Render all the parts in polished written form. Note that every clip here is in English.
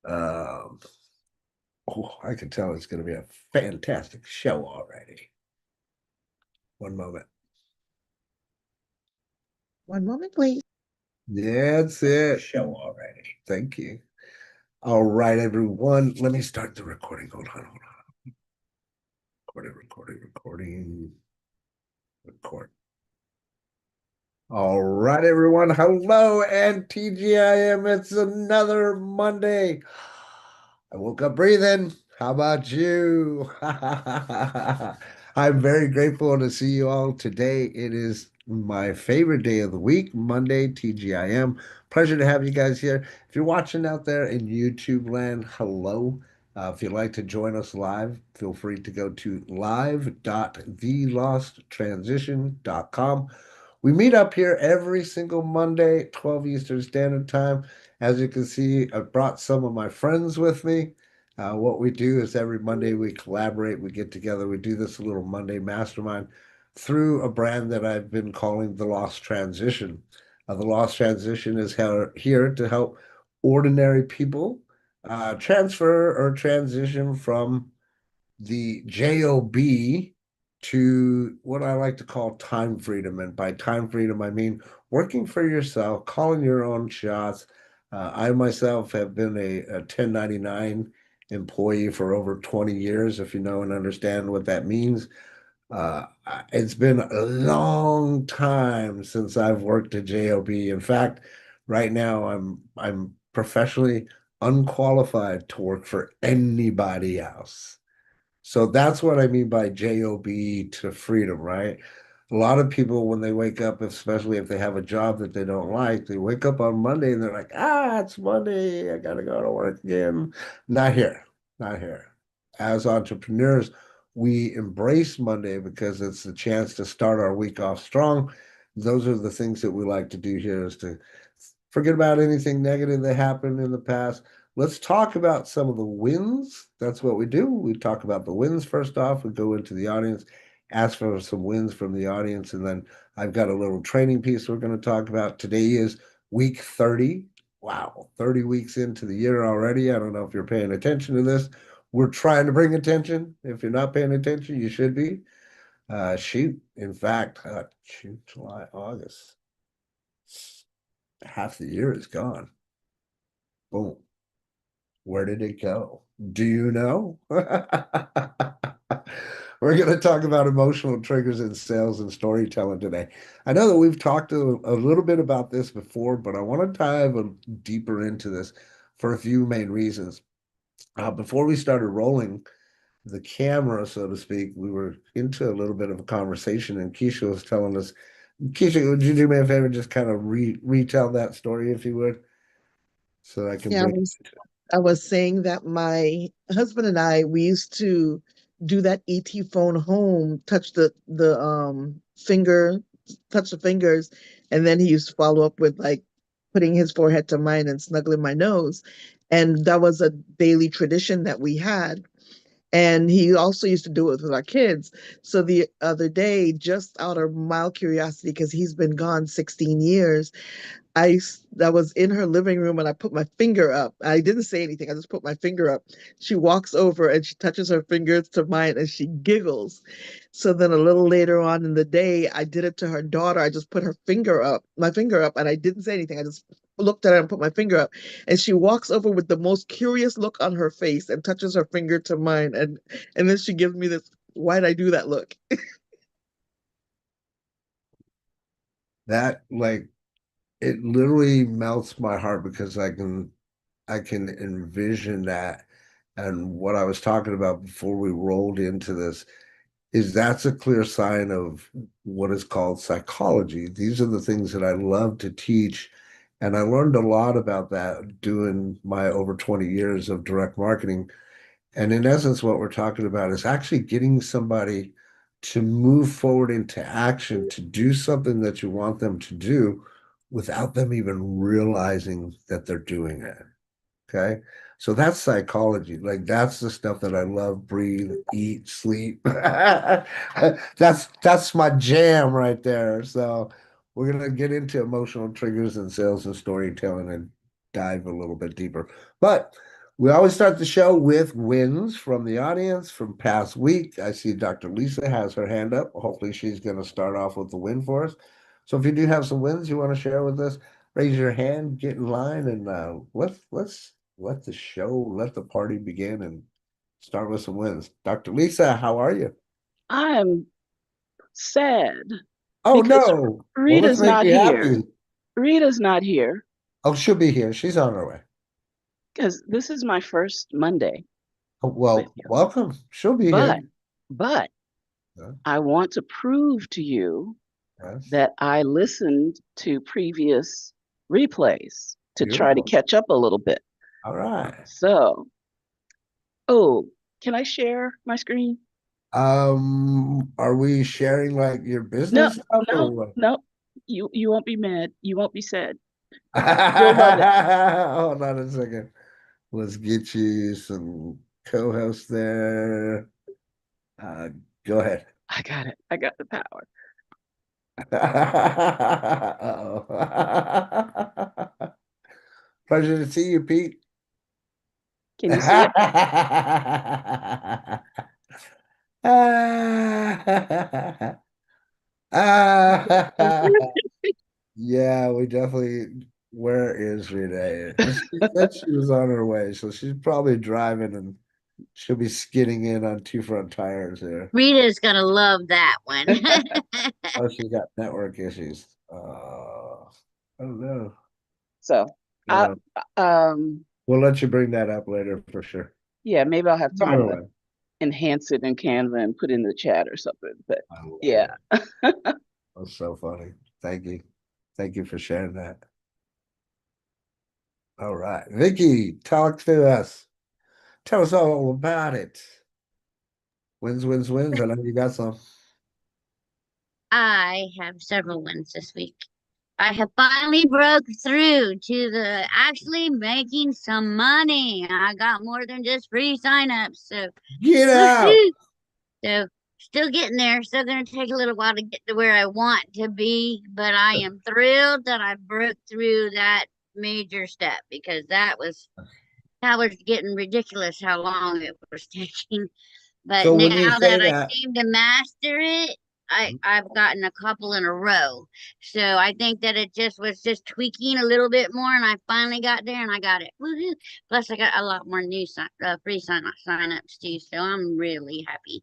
Um, oh, I can tell it's going to be a fantastic show already. One moment. One moment, please. That's it. Show already. Thank you. All right, everyone. Let me start the recording. Hold on, hold on. Recording. Record. All right, everyone. Hello and TGIM. It's another Monday. I woke up breathing. How about you? I'm very grateful to see you all today. It is my favorite day of the week, Monday, TGIM. Pleasure to have you guys here. If you're watching out there in YouTube land, hello. If you'd like to join us live, feel free to go to live.thelosttransition.com. We meet up here every single Monday, 12 Eastern Standard Time. As you can see, I brought some of my friends with me. What we do is every Monday we collaborate, we get together, we do this little Monday Mastermind through a brand that I've been calling The Lost Transition. The Lost Transition is here to help ordinary people transfer or transition from the job to what I like to call time freedom. And by time freedom, I mean working for yourself, calling your own shots. I myself have been a 1099 employee for over 20 years, if you know and understand what that means. It's been a long time since I've worked a job. In fact, right now I'm professionally unqualified to work for anybody else. So that's what I mean by job to freedom, right? A lot of people, when they wake up, especially if they have a job that they don't like, they wake up on Monday and they're like, it's Monday. I got to go to work again. Not here. Not here. As entrepreneurs, we embrace Monday because it's the chance to start our week off strong. Those are the things that we like to do here is to forget about anything negative that happened in the past. Let's talk about some of the wins. That's what we do. We talk about the wins first off. We go into the audience, ask for some wins from the audience, and then I've got a little training piece we're going to talk about. Today is week 30. Wow, 30 weeks into the year already. I don't know if you're paying attention to this. We're trying to bring attention. If you're not paying attention, you should be. Shoot, in fact, shoot, July, August. Half the year is gone. Boom. Where did it go? Do you know? We're going to talk about emotional triggers in sales and storytelling today. I know that we've talked a little bit about this before, but I want to dive deeper into this for a few main reasons. Before we started rolling the camera, so to speak, we were into a little bit of a conversation, and Keisha was telling us, Keisha, would you do me a favor, just kind of retell that story, if you would, so I can Yeah, bring. I was saying that my husband and I, we used to do that ET phone home, touch the finger, touch the fingers, and then he used to follow up with like putting his forehead to mine and snuggling my nose. And that was a daily tradition that we had. And he also used to do it with our kids. So the other day, just out of mild curiosity, because he's been gone 16 years, I was in her living room and I put my finger up. I didn't say anything. I just put my finger up. She walks over and she touches her fingers to mine and she giggles. So then a little later on in the day, I did it to her daughter. I just put my finger up, and I didn't say anything. I just looked at her and put my finger up. And she walks over with the most curious look on her face and touches her finger to mine. And then she gives me this, why'd I do that look? That like it literally melts my heart because I can envision that. And what I was talking about before we rolled into this is that's a clear sign of what is called psychology. These are the things that I love to teach. And I learned a lot about that doing my over 20 years of direct marketing. And in essence, what we're talking about is actually getting somebody to move forward into action, to do something that you want them to do without them even realizing that they're doing it. Okay. So that's psychology. Like that's the stuff that I love, breathe, eat, sleep. That's my jam right there. So we're gonna get into emotional triggers and sales and storytelling and dive a little bit deeper. But We always start the show with wins from the audience from past week. I see Dr. Lisa has her hand up. Hopefully, she's going to start off with the win for us. So, if you do have some wins you want to share with us, raise your hand, get in line, and let's let the show, let the party begin, and start with some wins. Dr. Lisa, how are you? I'm sad Oh because no! Well, let's Rita's make not you here. happy. Rita's not here Oh, she'll be here. She's on her way. because this is my first Monday Oh, with well, you. welcome. She'll be here. But, but Yeah, I want to prove to you yes, that I listened to previous replays to try to beautiful. catch up a little bit. All right. So, oh, can I share my screen? Are we sharing like your No, business stuff or no, what? no. You won't be mad. You won't be sad. You'll love it. Hold on a second. Let's get you some co-host there. Uh, Go ahead. I got it. I got the power. Uh-oh. Pleasure to see you, Pete. Can you see it? Yeah, we definitely. Where is Renee? She said she was on her way, so she's probably driving and she'll be skidding in on two front tires here. Rita's gonna love that one. Oh, she's got network issues. I don't know. So, I Yeah, um we'll let you bring that up later for sure. yeah, maybe I'll have On time her to way. enhance it in Canva and put in the chat or something. But I love yeah, it. That's so funny. Thank you. Thank you for sharing that. All right. Vicky, talk to us. Tell us all about it. Wins, wins, wins. I know you got some. I have several wins this week. I have finally broke through to the actually making some money. I got more than just free signups. So Get out. woohoo! So still getting there. Still gonna take a little while to get to where I want to be, but I am thrilled that I broke through that major step because that was getting ridiculous how long it was taking. But So when you now say that I that, seem to master it, I've gotten a couple in a row. So I think that it just was just tweaking a little bit more, and I finally got there, and I got it. Woohoo! Plus, I got a lot more new free sign-ups too. So I'm really happy,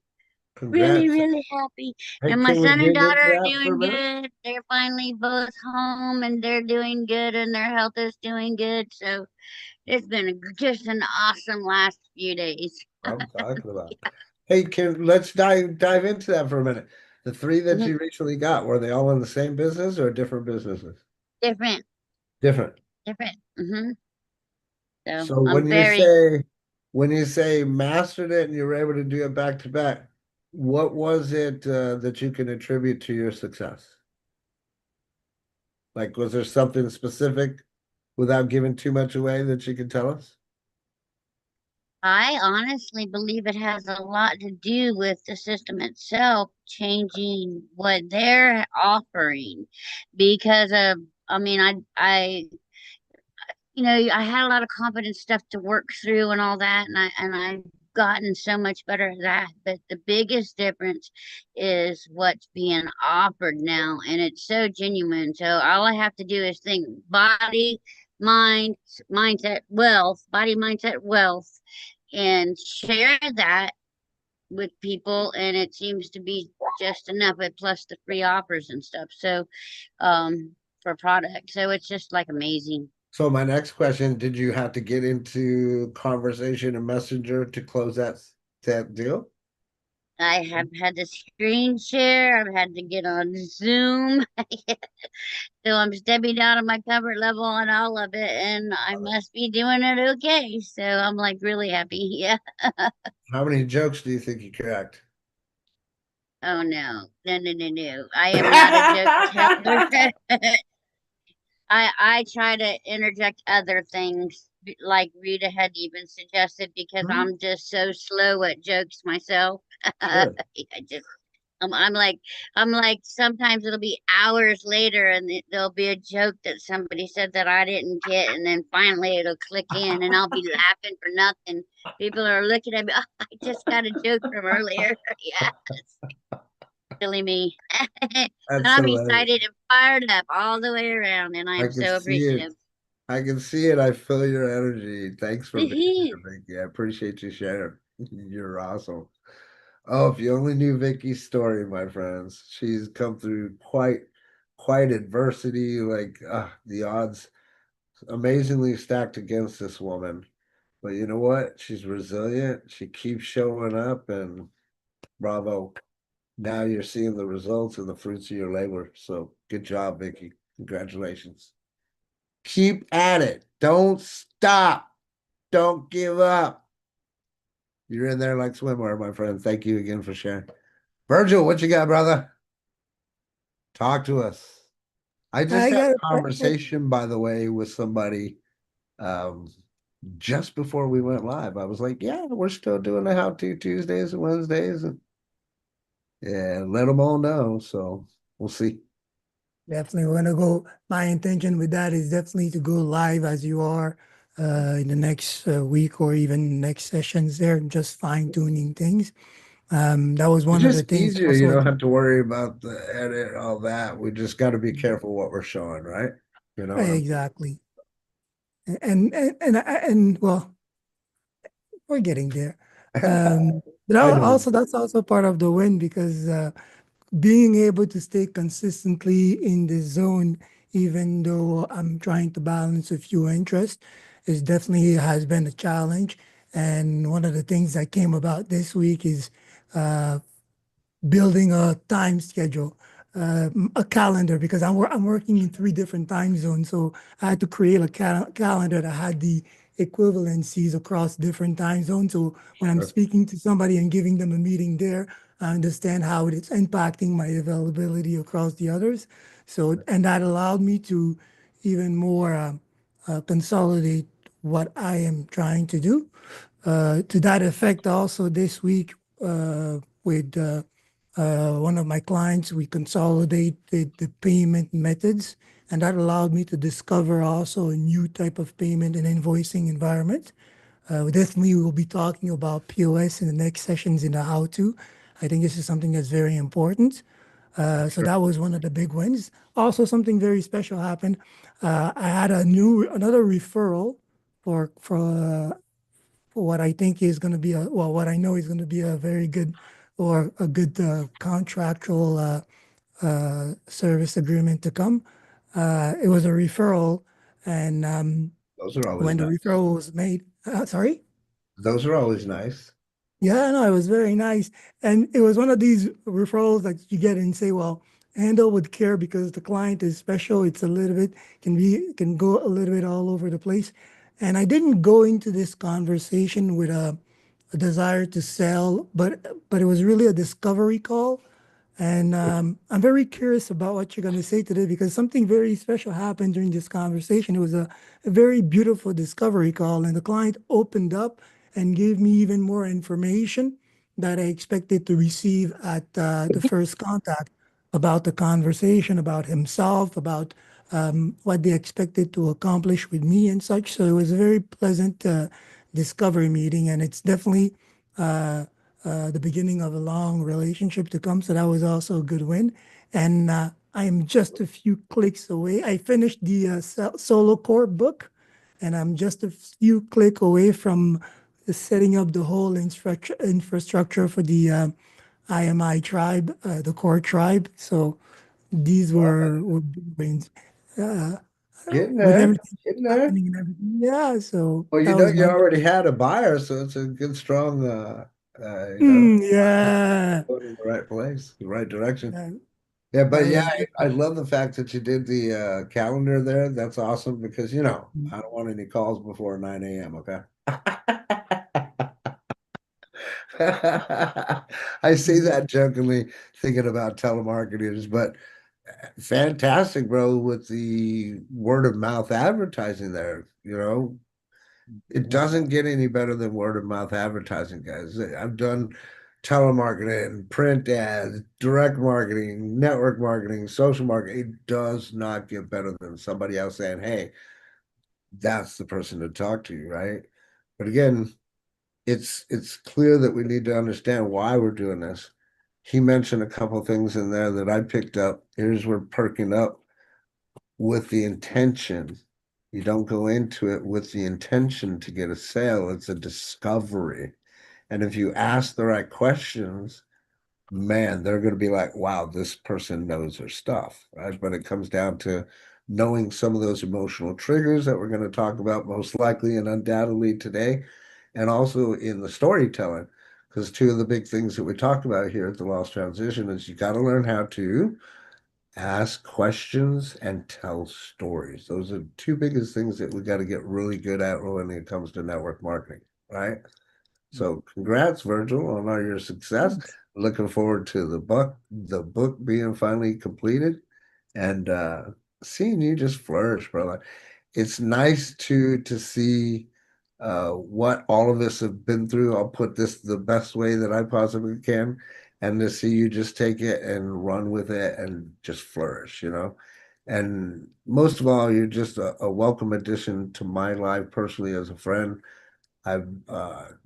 really, congrats. really happy. Hey, And my can we son and dig daughter into are that for a doing minute? good. They're finally both home, and they're doing good, and their health is doing good. So it's been just an awesome last few days. I'm talking about. Hey, can let's dive into that for a minute. The three that Mhm. you recently got, were they all in the same business or different businesses? Different, Different. different. So So I'm very, when you say mastered it and you were able to do it back to back, what was it that you can attribute to your success? Like, was there something specific without giving too much away that you can tell us? I honestly believe it has a lot to do with the system itself changing what they're offering because of, I mean, I had a lot of confidence stuff to work through and all that, and I've gotten so much better at that. But the biggest difference is what's being offered now, and it's so genuine. So all I have to do is think body, mind, mindset, wealth, body, mindset, wealth, and share that with people, and it seems to be just enough. But plus the free offers and stuff. So, for product, so it's just like amazing. So my next question, did you have to get into conversation and messenger to close that deal? I have had to screen share. I've had to get on Zoom. So I'm stepping out of my comfort level on all of it, and I must be doing it okay. So I'm like really happy. Yeah. How many jokes do you think you cracked? Oh no. No, no, no, no. I am not a joke teller. I try to interject other things like Rita had even suggested because Hmm, I'm just so slow at jokes myself. I sure. just I'm like, sometimes it'll be hours later, and there'll be a joke that somebody said that I didn't get, and then finally it'll click in, and I'll be laughing for nothing. People are looking at me. Oh, I just got a joke from earlier. Yeah, it's really me. And That's I'm hilarious. excited and fired up all the way around, and I I'm can so see it. appreciative. I can see it. I feel your energy. Thanks for being here, Vicky. I appreciate you sharing. You're awesome. Oh, if you only knew Vicky's story, my friends. She's come through quite adversity. Like the odds amazingly stacked against this woman. But you know what? She's resilient. She keeps showing up, and bravo. Now you're seeing the results and the fruits of your labor. So good job, Vicky. Congratulations. Keep at it. Don't stop. Don't give up. You're in there like swimwear, my friend. Thank you again for sharing. Virgil, what you got, brother? Talk to us. I just I had got a a question. conversation, by the way, with somebody um, just before we went live. I was like, yeah, we're still doing the how-to Tuesdays and Wednesdays. And yeah, let them all know. So we'll see. Definitely, we're gonna go. My intention with that is definitely to go live as you are in the next week or even next sessions there, just fine tuning things. That was It's one of the just things easier. You also. don't have to worry about the edit, all that. We just got to be careful what we're showing, right? You know what I'm Exactly. And well, we're getting there. But I know. also that's also part of the win because being able to stay consistently in the zone, even though I'm trying to balance a few interests, is definitely has been a challenge. And one of the things that came about this week is uh, building a time schedule, a calendar, because I'm working in three different time zones. So I had to create a calendar that had the equivalencies across different time zones. So when I'm Sure. speaking to somebody and giving them a meeting there, I understand how it's impacting my availability across the others. So, and that allowed me to even more consolidate what I am trying to do. To that effect, also this week with one of my clients, we consolidated the payment methods, and that allowed me to discover also a new type of payment and invoicing environment. Definitely, we will be talking about POS in the next sessions in the how-to. I think this is something that's very important. So Sure. that was one of the big wins. Also, something very special happened. I had another referral for what I think is going to be what I know is going to be a very good or a good contractual service agreement to come. It was a referral, and Those are always when the nice. referral was made, sorry. Those are always nice. Yeah, no, it was very nice. And it was one of these referrals that you get and say, well, handle with care because the client is special. It's a little bit, can go a little bit all over the place. And I didn't go into this conversation with a desire to sell, but it was really a discovery call. And I'm very curious about what you're going to say today because something very special happened during this conversation. It was a very beautiful discovery call, and the client opened up and gave me even more information that I expected to receive at the first contact about the conversation, about himself, about what they expected to accomplish with me and such. So it was a very pleasant discovery meeting, and it's definitely. Uh, the beginning of a long relationship to come. So that was also a good win. And I am just a few clicks away. I finished the solo core book, and I'm just a few click away from setting up the whole infrastructure for the IMI tribe, the core tribe. So these Love it. were big wins. Uh, Getting with there. everything Getting there. happening and everything. Yeah, so Well, that was you my. already had a buyer, so it's a good, strong, Yeah. going in the right place, the right direction. That, Yeah, that but yeah, was good. I love the fact that you did the calendar there. That's awesome because, I don't want any calls before 9 a.m., okay? I say Mhm. that jokingly, thinking about telemarketers, but fantastic, bro, with the word of mouth advertising there. It doesn't get any better than word of mouth advertising, guys. I've done telemarketing, print ads, direct marketing, network marketing, social marketing. It does not get better than somebody else saying, hey, that's the person to talk to, right? But again, it's clear that we need to understand why we're doing this. He mentioned a couple of things in there that I picked up. Here's where perking up with the intention. You don't go into it with the intention to get a sale. It's a discovery. And if you ask the right questions, man, they're going to be like, wow, this person knows their stuff, right? But it comes down to knowing some of those emotional triggers that we're going to talk about most likely and undoubtedly today, and also in the storytelling. Because two of the big things that we talked about here at the Lost Transition is you got to learn how to ask questions and tell stories. Those are two biggest things that we got to get really good at when it comes to network marketing, right? So congrats, Virgil, on all your success. Looking forward to the book being finally completed and seeing you just flourish, brother. It's nice to see what all of us have been through. I'll put this the best way that I possibly can, and to see you just take it and run with it and just flourish, you know. And most of all, you're just a welcome addition to my life personally as a friend. I've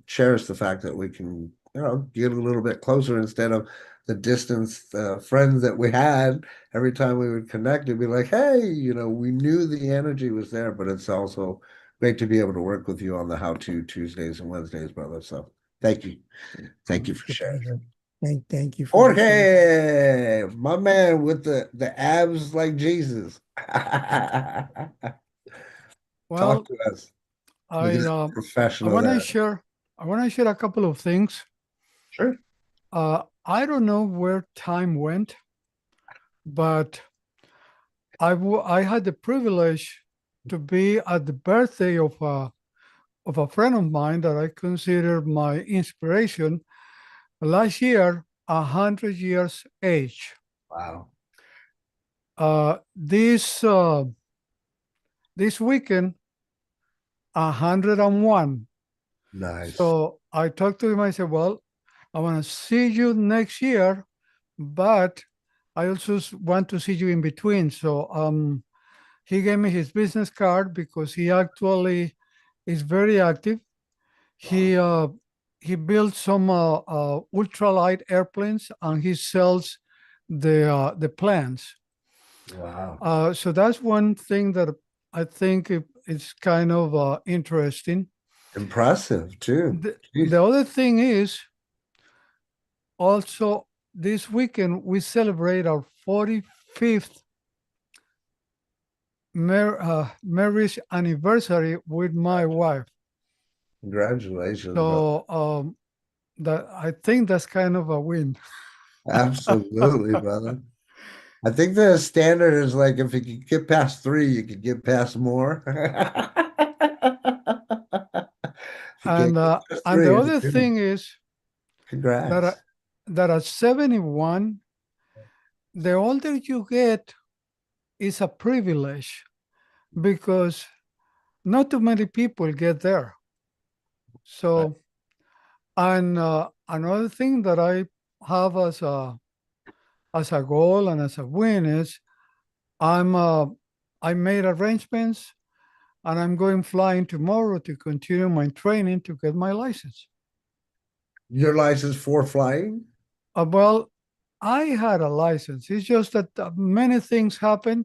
cherished the fact that we can, you know, get a little bit closer instead of the distance friends that we had. Every time we would connect, it'd be like, hey, you know, we knew the energy was there, but it's also great to be able to work with you on the How To Tuesdays and Wednesdays, brother. So thank you. Thank you for It's a sharing. pleasure. Thank you for the show. Jorge, my man with the abs like Jesus. Talk Well, to us. Look I at that uh, I professional want to there. share a couple of things. Sure. I don't know where time went, but I had the privilege to be at the birthday of a friend of mine that I consider my inspiration. Last year, 100 years age. Wow. This weekend, 101. Nice. So I talked to him. I said, "Well, I want to see you next year, but I also want to see you in between." So he gave me his business card because he actually is very active. He he built some ultralight airplanes and he sells the plans. Wow. So that's one thing that I think it's kind of interesting. Impressive too. The Jeez. other thing is also this weekend we celebrate our 45th marriage anniversary with my wife. Congratulations, bro. So that I think that's kind of a win. Absolutely, brother. I think the standard is like if you could get past three, you could get past more. If you can't And get past and three, the it's other two. thing is that Congrats. that at 71, the older you get is a privilege because not too many people get there. Right. So, and another thing that I have as a goal and as a win is I'm I made arrangements and I'm going flying tomorrow to continue my training to get my license. Your license for flying? Well, I had a license. It's just that many things happen.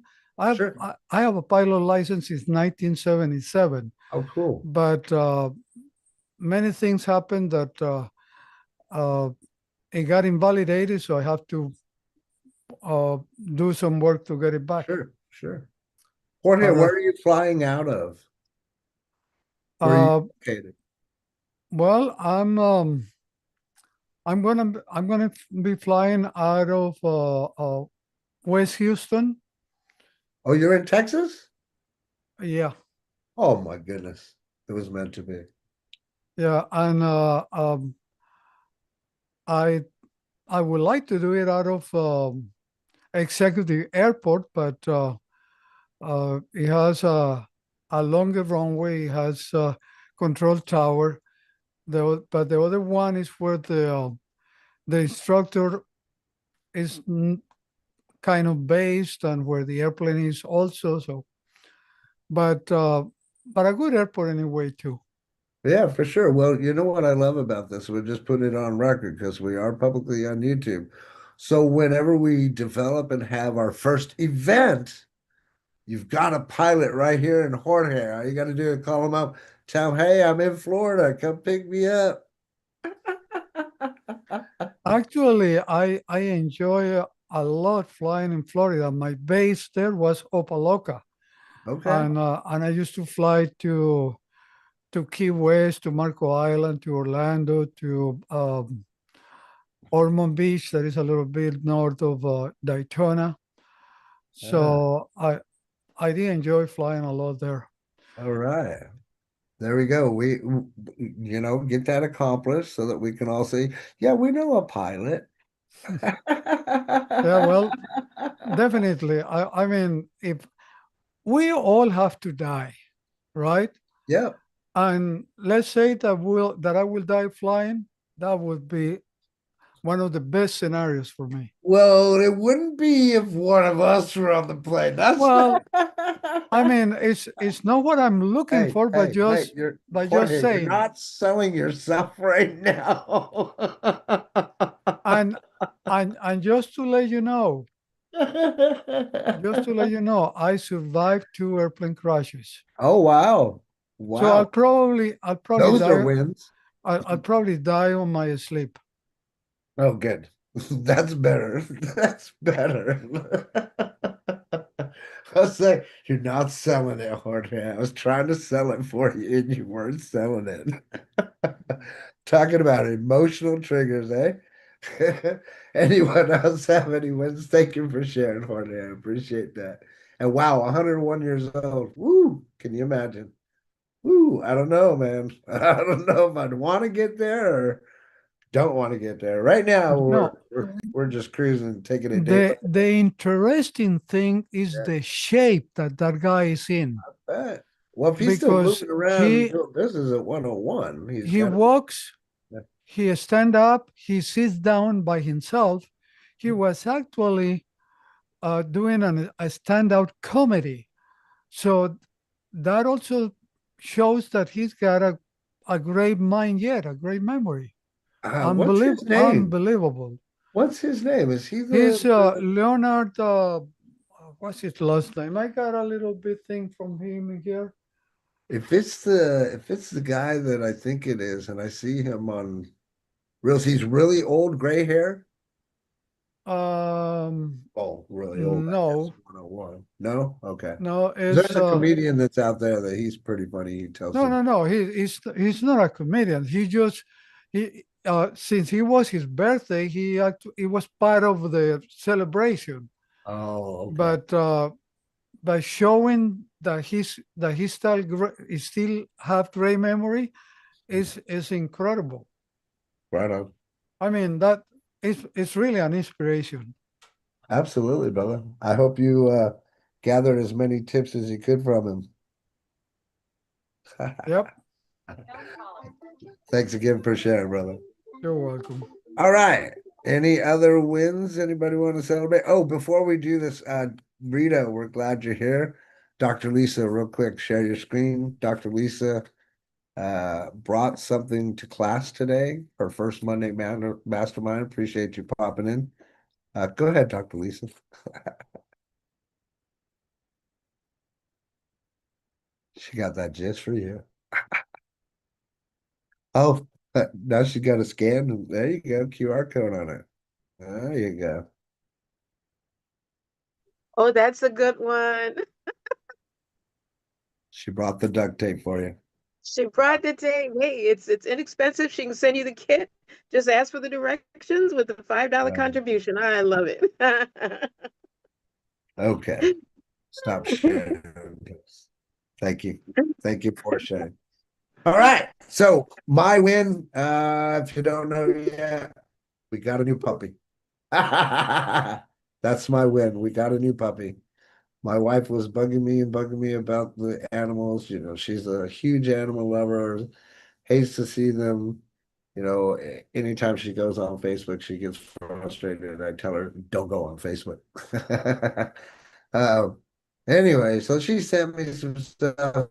Sure. I have a pilot license since 1977, Oh, cool. but many things happened that uh, it got invalidated, so I have to uh, do some work to get it back. Sure, sure. Jorge, But where are you flying out of? Where are you uh, located? well, I'm gonna be flying out of West Houston. Oh, you're in Texas? Yeah, Oh my goodness. It was meant to be. yeah, and I I would like to do it out of Executive Airport, but it has a longer runway. It has control tower. But the other one is where The instructor is kind of based on where the airplane is also. So, but a good airport anyway too. Yeah, for sure. Well, you know what I love about this? We're just putting it on record because we are publicly on YouTube. So whenever we develop and have our first event, you've got a pilot right here in Jorge. All you got to do is call him up, tell him, hey, I'm in Florida. Come pick me up. Actually, I enjoy a lot flying in Florida. My base there was Opaloca, Okay. and I used to fly to Key West, to Marco Island, to Orlando, to Ormond Beach, that is a little bit north of Daytona. Yeah. So I did enjoy flying a lot there. All right. There we go. You know, get that accomplished so that we can all say, yeah, we know a pilot. Yeah, well, definitely. I mean, if we all have to die, right? Yep. And let's say that I will die flying, that would be one of the best scenarios for me. Well, it wouldn't be if one of us were on the plane. That's Well, I mean, it's not what I'm looking hey, for, but hey, just you're by just Jorge, you're saying. not selling yourself right now. And and just to let you know, I survived 2 airplane crashes. Oh wow. So Wow. I'll probably Those are die. wins. I'll probably die on my sleep. Oh, good. That's better. That's better. I was like, you're not selling it, Jorge. I was trying to sell it for you and you weren't selling it. Talking about emotional triggers, eh? Anyone else have any wins? Thank you for sharing, Jorge. I appreciate that. And wow, 101 years old. Woo! Can you imagine? Woo! I don't know, man. I don't know if I'd want to get there or don't want to get there. Right now, No, we're just cruising, taking it day by the interesting thing is day. the shape that that guy is in, Bet. Well, if he's still because moving around and he doing business at 101, he's he got to. walks, he stand up, he sits down by himself. He was actually doing a standout comedy. So that also shows that he's got a great mind yet, a great memory. What's his name? Unbelievable. What's his name? Is he He's the Leonard, what's his last name? I got a little bit thing from him here. if it's the guy that I think it is, and I see him on reels, he's really old, gray hair. Oh, really old, I guess. No, 101. No? Okay. no, There's it's a comedian that's out there that he's pretty funny. He tells no, some no, no. He's not a comedian. He since he was his birthday, he was part of the celebration. oh, okay. But by showing that he still have great memory is incredible. Right on. I mean that it's really an inspiration. Absolutely, brother. I hope you gathered as many tips as you could from him. Yep, Thanks again for sharing, brother. you're welcome. All right. Any other wins? Anybody want to celebrate? Oh, before we do this, Rita, we're glad you're here. Dr. Lisa, real quick, share your screen. Dr. Lisa brought something to class today, her first Monday Mastermind. Appreciate you popping in. Go ahead, Dr. Lisa. She got that just for you. Oh, now she got a scan. There you go, QR code on it. There you go. Oh, that's a good one. She brought the duct tape for you. She brought the tape. Hey, it's inexpensive. She can send you the kit. Just ask for the directions with the $5 contribution. I love it. Okay. Stop sharing. Thank you. Thank you for sharing. All right. So my win, if you don't know yet, we got a new puppy. That's my win. We got a new puppy. My wife was bugging me about the animals. You know, she's a huge animal lover, hates to see them You know, anytime she goes on Facebook, she gets frustrated. I tell her, don't go on Facebook. Um, anyway, so she sent me some stuff.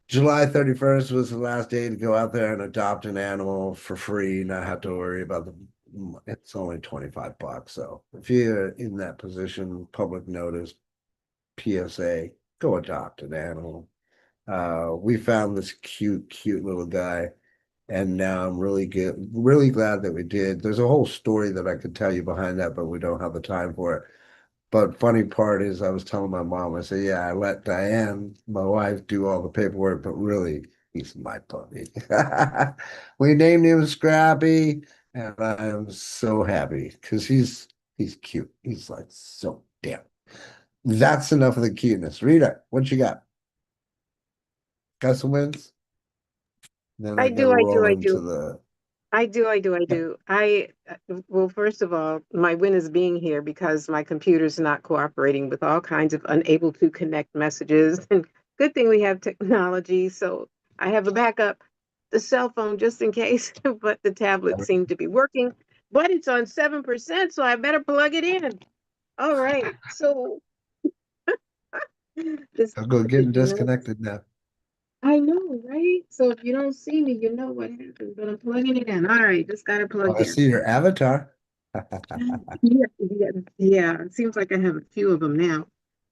July 31st was the last day to go out there and adopt an animal for free, not have to worry about it's only 25 bucks. So if you're in that position, public notice, PSA, go adopt an animal. We found this cute little guy, and now I'm really glad that we did. There's a whole story that I could tell you behind that, but we don't have the time for it. But funny part is I was telling my mom, I said, yeah, I let Diane, my wife, do all the paperwork, but really, he's my puppy. We named him Scrappy, and I am so happy because he's cute. He's like so damn. That's enough of the cuteness. Rita, what you got? Got some wins? Then I I gotta do, I do, roll I into do. the I do, I do, I do. Well, first of all, my win is being here because my computer's not cooperating with all kinds of unable to connect messages. And good thing we have technology. So I have a backup, the cell phone just in case, but the tablet seemed to be working. But it's on 7%, so I better plug it in. All right. So this, I'll go you getting know, disconnected now. I know, right? So if you don't see me, you know what happened, but I'm plugging it in. All right, just got it Oh, plugged I in. see your avatar. Yeah. It seems like I have a few of them now.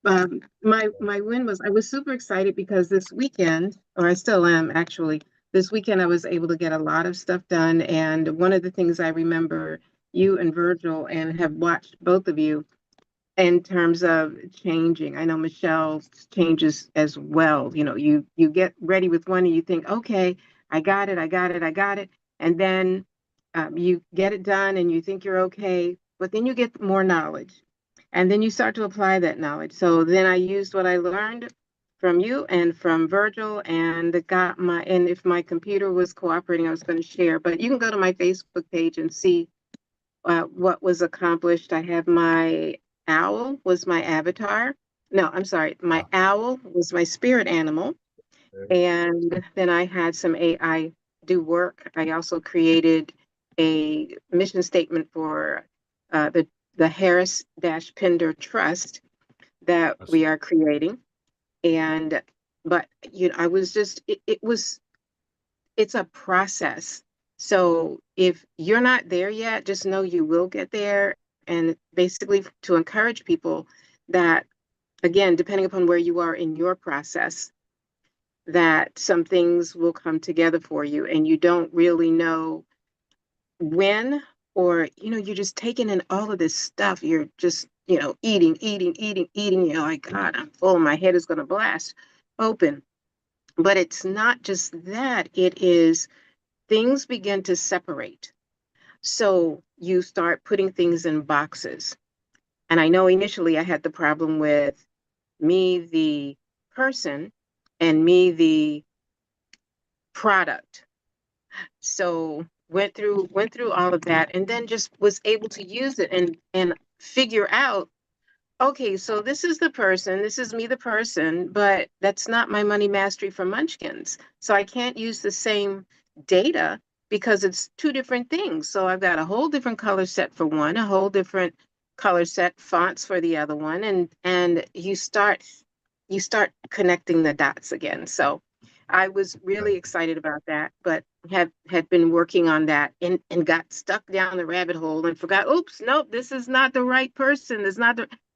My win was I was super excited because this weekend, or I still am actually, this weekend I was able to get a lot of stuff done. And one of the things I remember you and Virgil and have watched both of you in terms of changing. I know Michelle changes as well. You know, you get ready with one and you think, okay, I got it, I got it, I got it, and then you get it done and you think you're okay, but then you get more knowledge, and then you start to apply that knowledge. So then I used what I learned from you and from Virgil and got my and if my computer was cooperating, I was going to share. But you can go to my Facebook page and see what was accomplished. I have my owl was my avatar. No, I'm sorry. My owl was my spirit animal. And then I had some AI do work. I also created a mission statement for the Harris Pender Trust that we are creating. And but I was just it's a process. So if you're not there yet, just know you will get there. And basically, to encourage people that, again, depending upon where you are in your process, that some things will come together for you and you don't really know when, or, you're just taking in all of this stuff. You're just, eating. You're like, God, I'm full. My head is going to blast open. But it's not just that, it is things begin to separate. So you start putting things in boxes. And I know initially I had the problem with me, the person, and me, the product. So went through all of that and then just was able to use it and figure out, okay, so this is the person, this is me, the person, but that's not my money mastery for Munchkins. So I can't use the same data because it's two different things. So I've got a whole different color set for one, a whole different color set fonts for the other one, and you start connecting the dots again. So I was really excited about that, but had been working on that and got stuck down the rabbit hole and forgot, oops, nope, this is not the right person.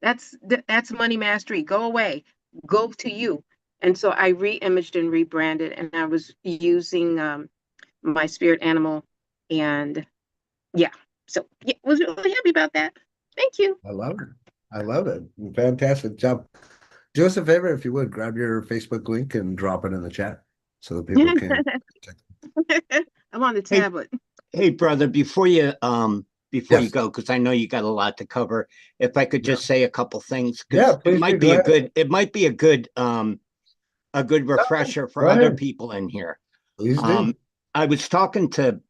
That's money mastery. Go away. Go to you. And so I re-imaged and rebranded, and I was using my spirit animal, and yeah. So yeah, was really happy about that. Thank you. I love it. I love it. Fantastic job. Do us a favor if you would grab your Facebook link and drop it in the chat so that people can. I'm on the Hey, tablet. hey, brother, before you Yes. go, because I know you got a lot to cover, if I could just say a couple things, Yeah, because it please do. might Go be ahead. a good refresher for Go other ahead. people in here. Please do. I was talking to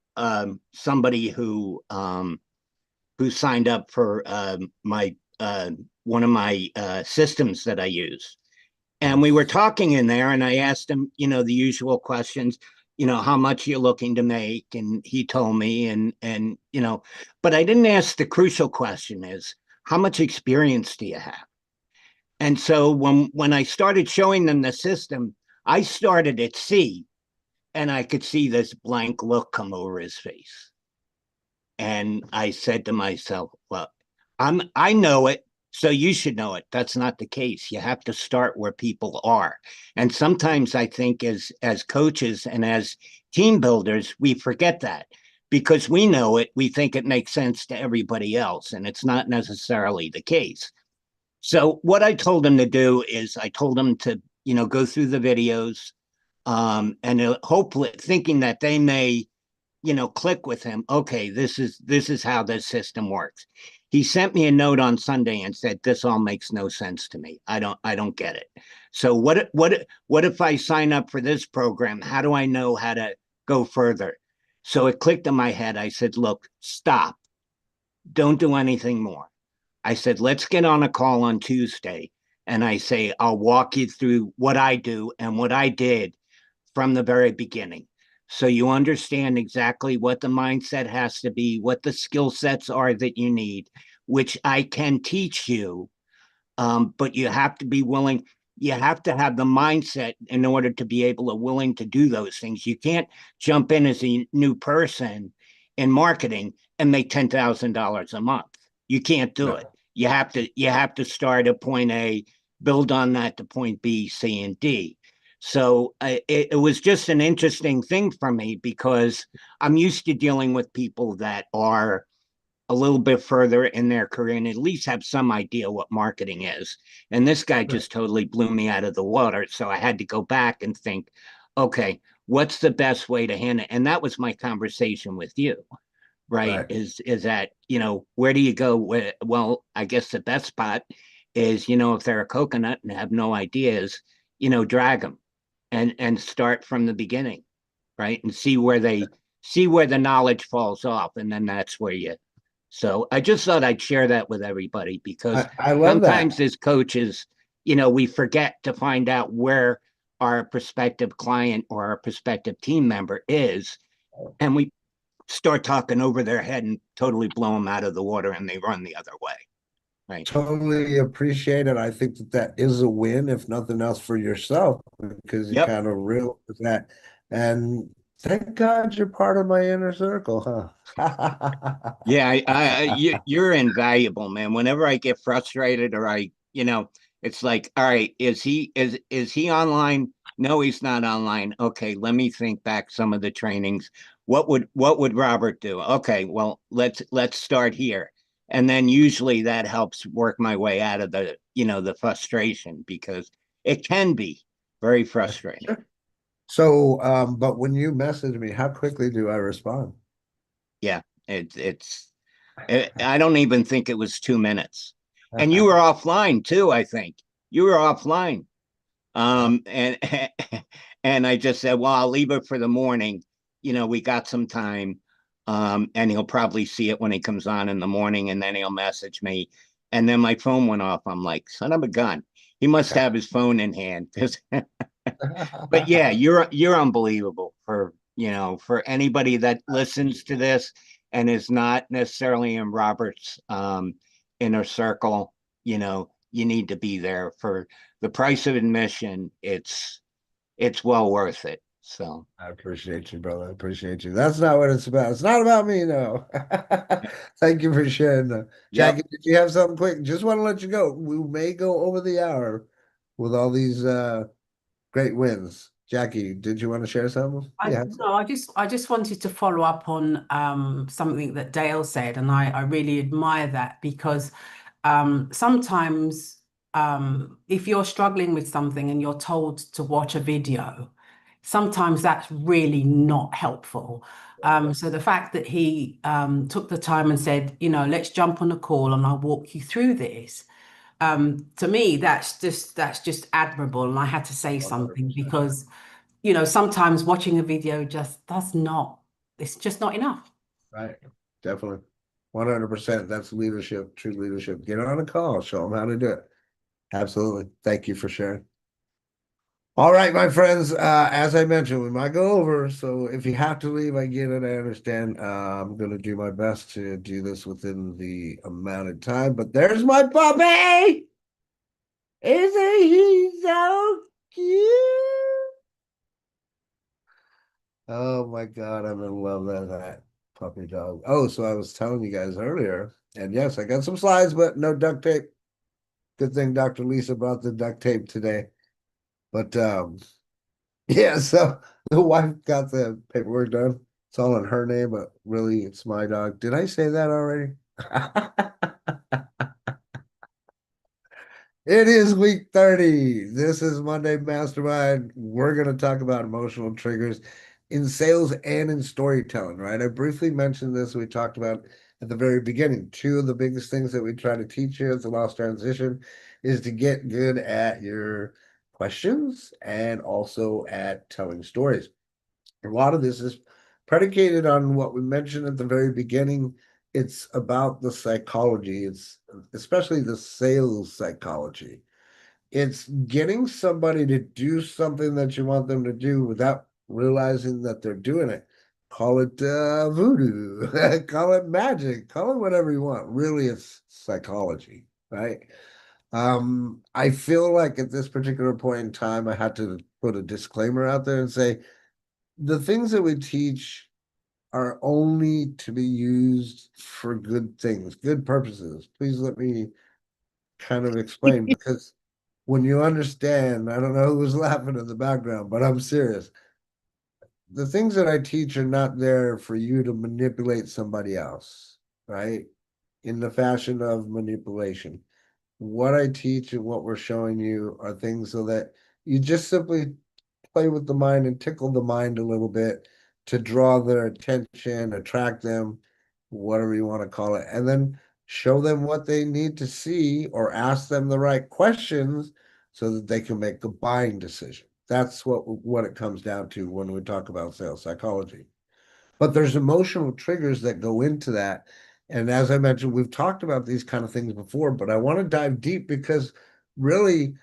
somebody who signed up for my one of my systems that I use. And we were talking in there, and I asked him, the usual questions. how much you're looking to make. And he told me, and, but I didn't ask the crucial question is, how much experience do you have? And so when I started showing them the system, I started at C, and I could see this blank look come over his face. And I said to myself, well, I know it, so you should know it. That's not the case. You have to start where people are. And sometimes I think as coaches and as team builders, we forget that because we know it, we think it makes sense to everybody else, and it's not necessarily the case. So what I told them to do is I told them to, go through the videos, and hopefully thinking that they may, click with him. Okay, this is how this system works. He sent me a note on Sunday and said, this all makes no sense to me. I don't get it. So what if I sign up for this program? How do I know how to go further? So it clicked in my head. I said, look, stop. Don't do anything more. I said, let's get on a call on Tuesday. And I say, I'll walk you through what I do and what I did from the very beginning. So you understand exactly what the mindset has to be, what the skill sets are that you need, which I can teach you. But you have to be willing, you have to have the mindset in order to be able to willing to do those things. You can't jump in as a new person in marketing and make $10,000 a month. You can't do it. You have to start at point A, build on that to point B, C, and D. So it was just an interesting thing for me because I'm used to dealing with people that are a little bit further in their career and at least have some idea what marketing is. And this guy just totally blew me out of the water. So I had to go back and think, okay, what's the best way to handle it? And that was my conversation with you, right? Is that, where do you go? Well, I guess the best spot is, if they're a coconut and have no ideas, drag them and start from the beginning, right? And see where the knowledge falls off. And then that's where you. So I just thought I'd share that with everybody because I love sometimes that. as coaches, we forget to find out where our prospective client or our prospective team member is. And we start talking over their head and totally blow them out of the water and they run the other way. Right. Totally appreciate it. I think that is a win, if nothing else, for yourself because you kind of realize that. And thank God you're part of my inner circle, huh? Yeah, you're invaluable, man. Whenever I get frustrated or it's like, all right, is he online? No, he's not online. Okay, let me think back some of the trainings. What would Robert do? Okay, well, let's start here. And then usually that helps work my way out of the frustration because it can be very frustrating. So, but when you message me, how quickly do I respond? Yeah, I don't even think it was 2 minutes. And you were offline too, I think. You were offline. And and I just said, well, I'll leave it for the morning. We got some time. And he'll probably see it when he comes on in the morning, and then he'll message me. And then my phone went off. I'm like, son of a gun. He must have his phone in hand. But yeah, you're unbelievable for anybody that listens to this and is not necessarily in Robert's inner circle. You need to be there for the price of admission. It's well worth it. So I appreciate you, brother. I appreciate you. That's not what it's about. It's not about me, no. Thank you for sharing that. Jackie, did you have something quick? Just want to let you go. We may go over the hour with all these great wins. Jackie, did you want to share something? No, I just wanted to follow up on something that Dale said, and I really admire that because sometimes if you're struggling with something and you're told to watch a video, sometimes that's really not helpful. So the fact that he took the time and said, let's jump on a call and I'll walk you through this. To me, that's just admirable. And I had to say something because sometimes watching a video it's just not enough. Right. Definitely. 100%. That's leadership, true leadership. Get on a call, show them how to do it. Absolutely. Thank you for sharing. All right, my friends, as I mentioned, we might go over, so if you have to leave, I get it, I understand. I'm going to do my best to do this within the amount of time, but there's my puppy! Isn't he so cute? Oh my God, I'm in love with that puppy dog. Oh, so I was telling you guys earlier, and yes, I got some slides, but no duct tape. Good thing Dr. Lisa brought the duct tape today. But yeah, so the wife got the paperwork done. It's all in her name, but really it's my dog. Did I say that already? It is week 30. This is Monday Mastermind. We're going to talk about emotional triggers in sales and in storytelling, right? I briefly mentioned this. We talked about at the very beginning. Two of the biggest things that we try to teach you at the Lost Transition is to get good at your questions and also at telling stories. A lot of this is predicated on what we mentioned at the very beginning. It's about the psychology. It's especially the sales psychology. It's getting somebody to do something that you want them to do without realizing that they're doing it. Call it voodoo, call it magic, call it whatever you want. Really, it's psychology, right? I feel like at this particular point in time, I had to put a disclaimer out there and say the things that we teach are only to be used for good things, good purposes. Please let me kind of explain because when you understand, I don't know who was laughing in the background, but I'm serious. The things that I teach are not there for you to manipulate somebody else, right? In the fashion of manipulation. What I teach and what we're showing you are things so that you just simply play with the mind and tickle the mind a little bit to draw their attention, attract them, whatever you want to call it, and then show them what they need to see or ask them the right questions so that they can make the buying decision. That's what it comes down to when we talk about sales psychology. But there's emotional triggers that go into that. And as I mentioned, we've talked about these kind of things before, but I want to dive deep because really,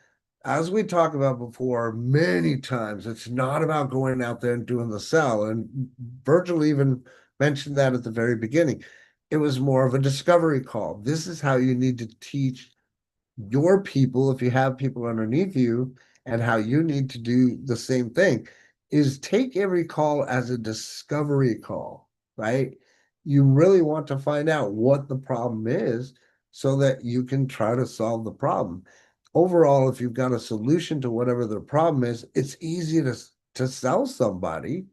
as we talked about before, many times it's not about going out there and doing the sell. And Virgil even mentioned that at the very beginning. It was more of a discovery call. This is how you need to teach your people, if you have people underneath you, and how you need to do the same thing is take every call as a discovery call, right? You really want to find out what the problem is so that you can try to solve the problem. Overall, if you've got a solution to whatever the problem is, it's easy to sell somebody,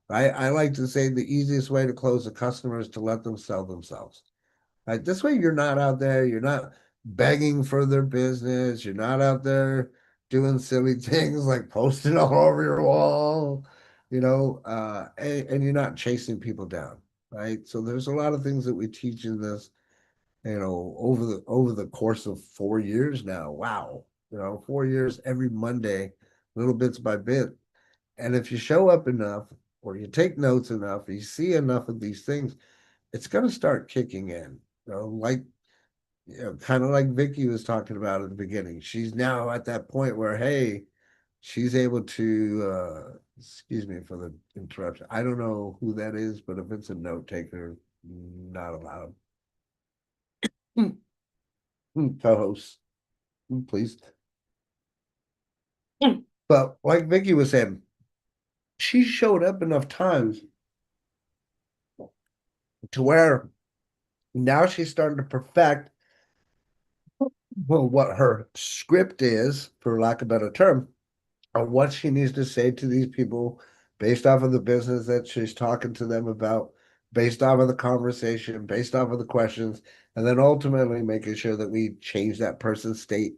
right? I like to say the easiest way to close a customer is to let them sell themselves. Right? This way, you're not out there, you're not begging for their business, you're not out there doing silly things like posting all over your wall, and you're not chasing people down, right? So there's a lot of things that we teach in this, over the course of 4 years now. Wow, 4 years every Monday, little bits by bit. And if you show up enough, or you take notes enough, you see enough of these things, it's going to start kicking in. Like kind of like Vicky was talking about at the beginning. She's now at that point where, hey, she's able to, excuse me for the interruption. I don't know who that is, but if it's a note taker, not allowed. Co-host, please. But like Vicky was saying, she showed up enough times to where now she's starting to perfect what her script is, for lack of a better term, on what she needs to say to these people based off of the business that she's talking to them about, based off of the conversation, based off of the questions, and then ultimately making sure that we change that person's state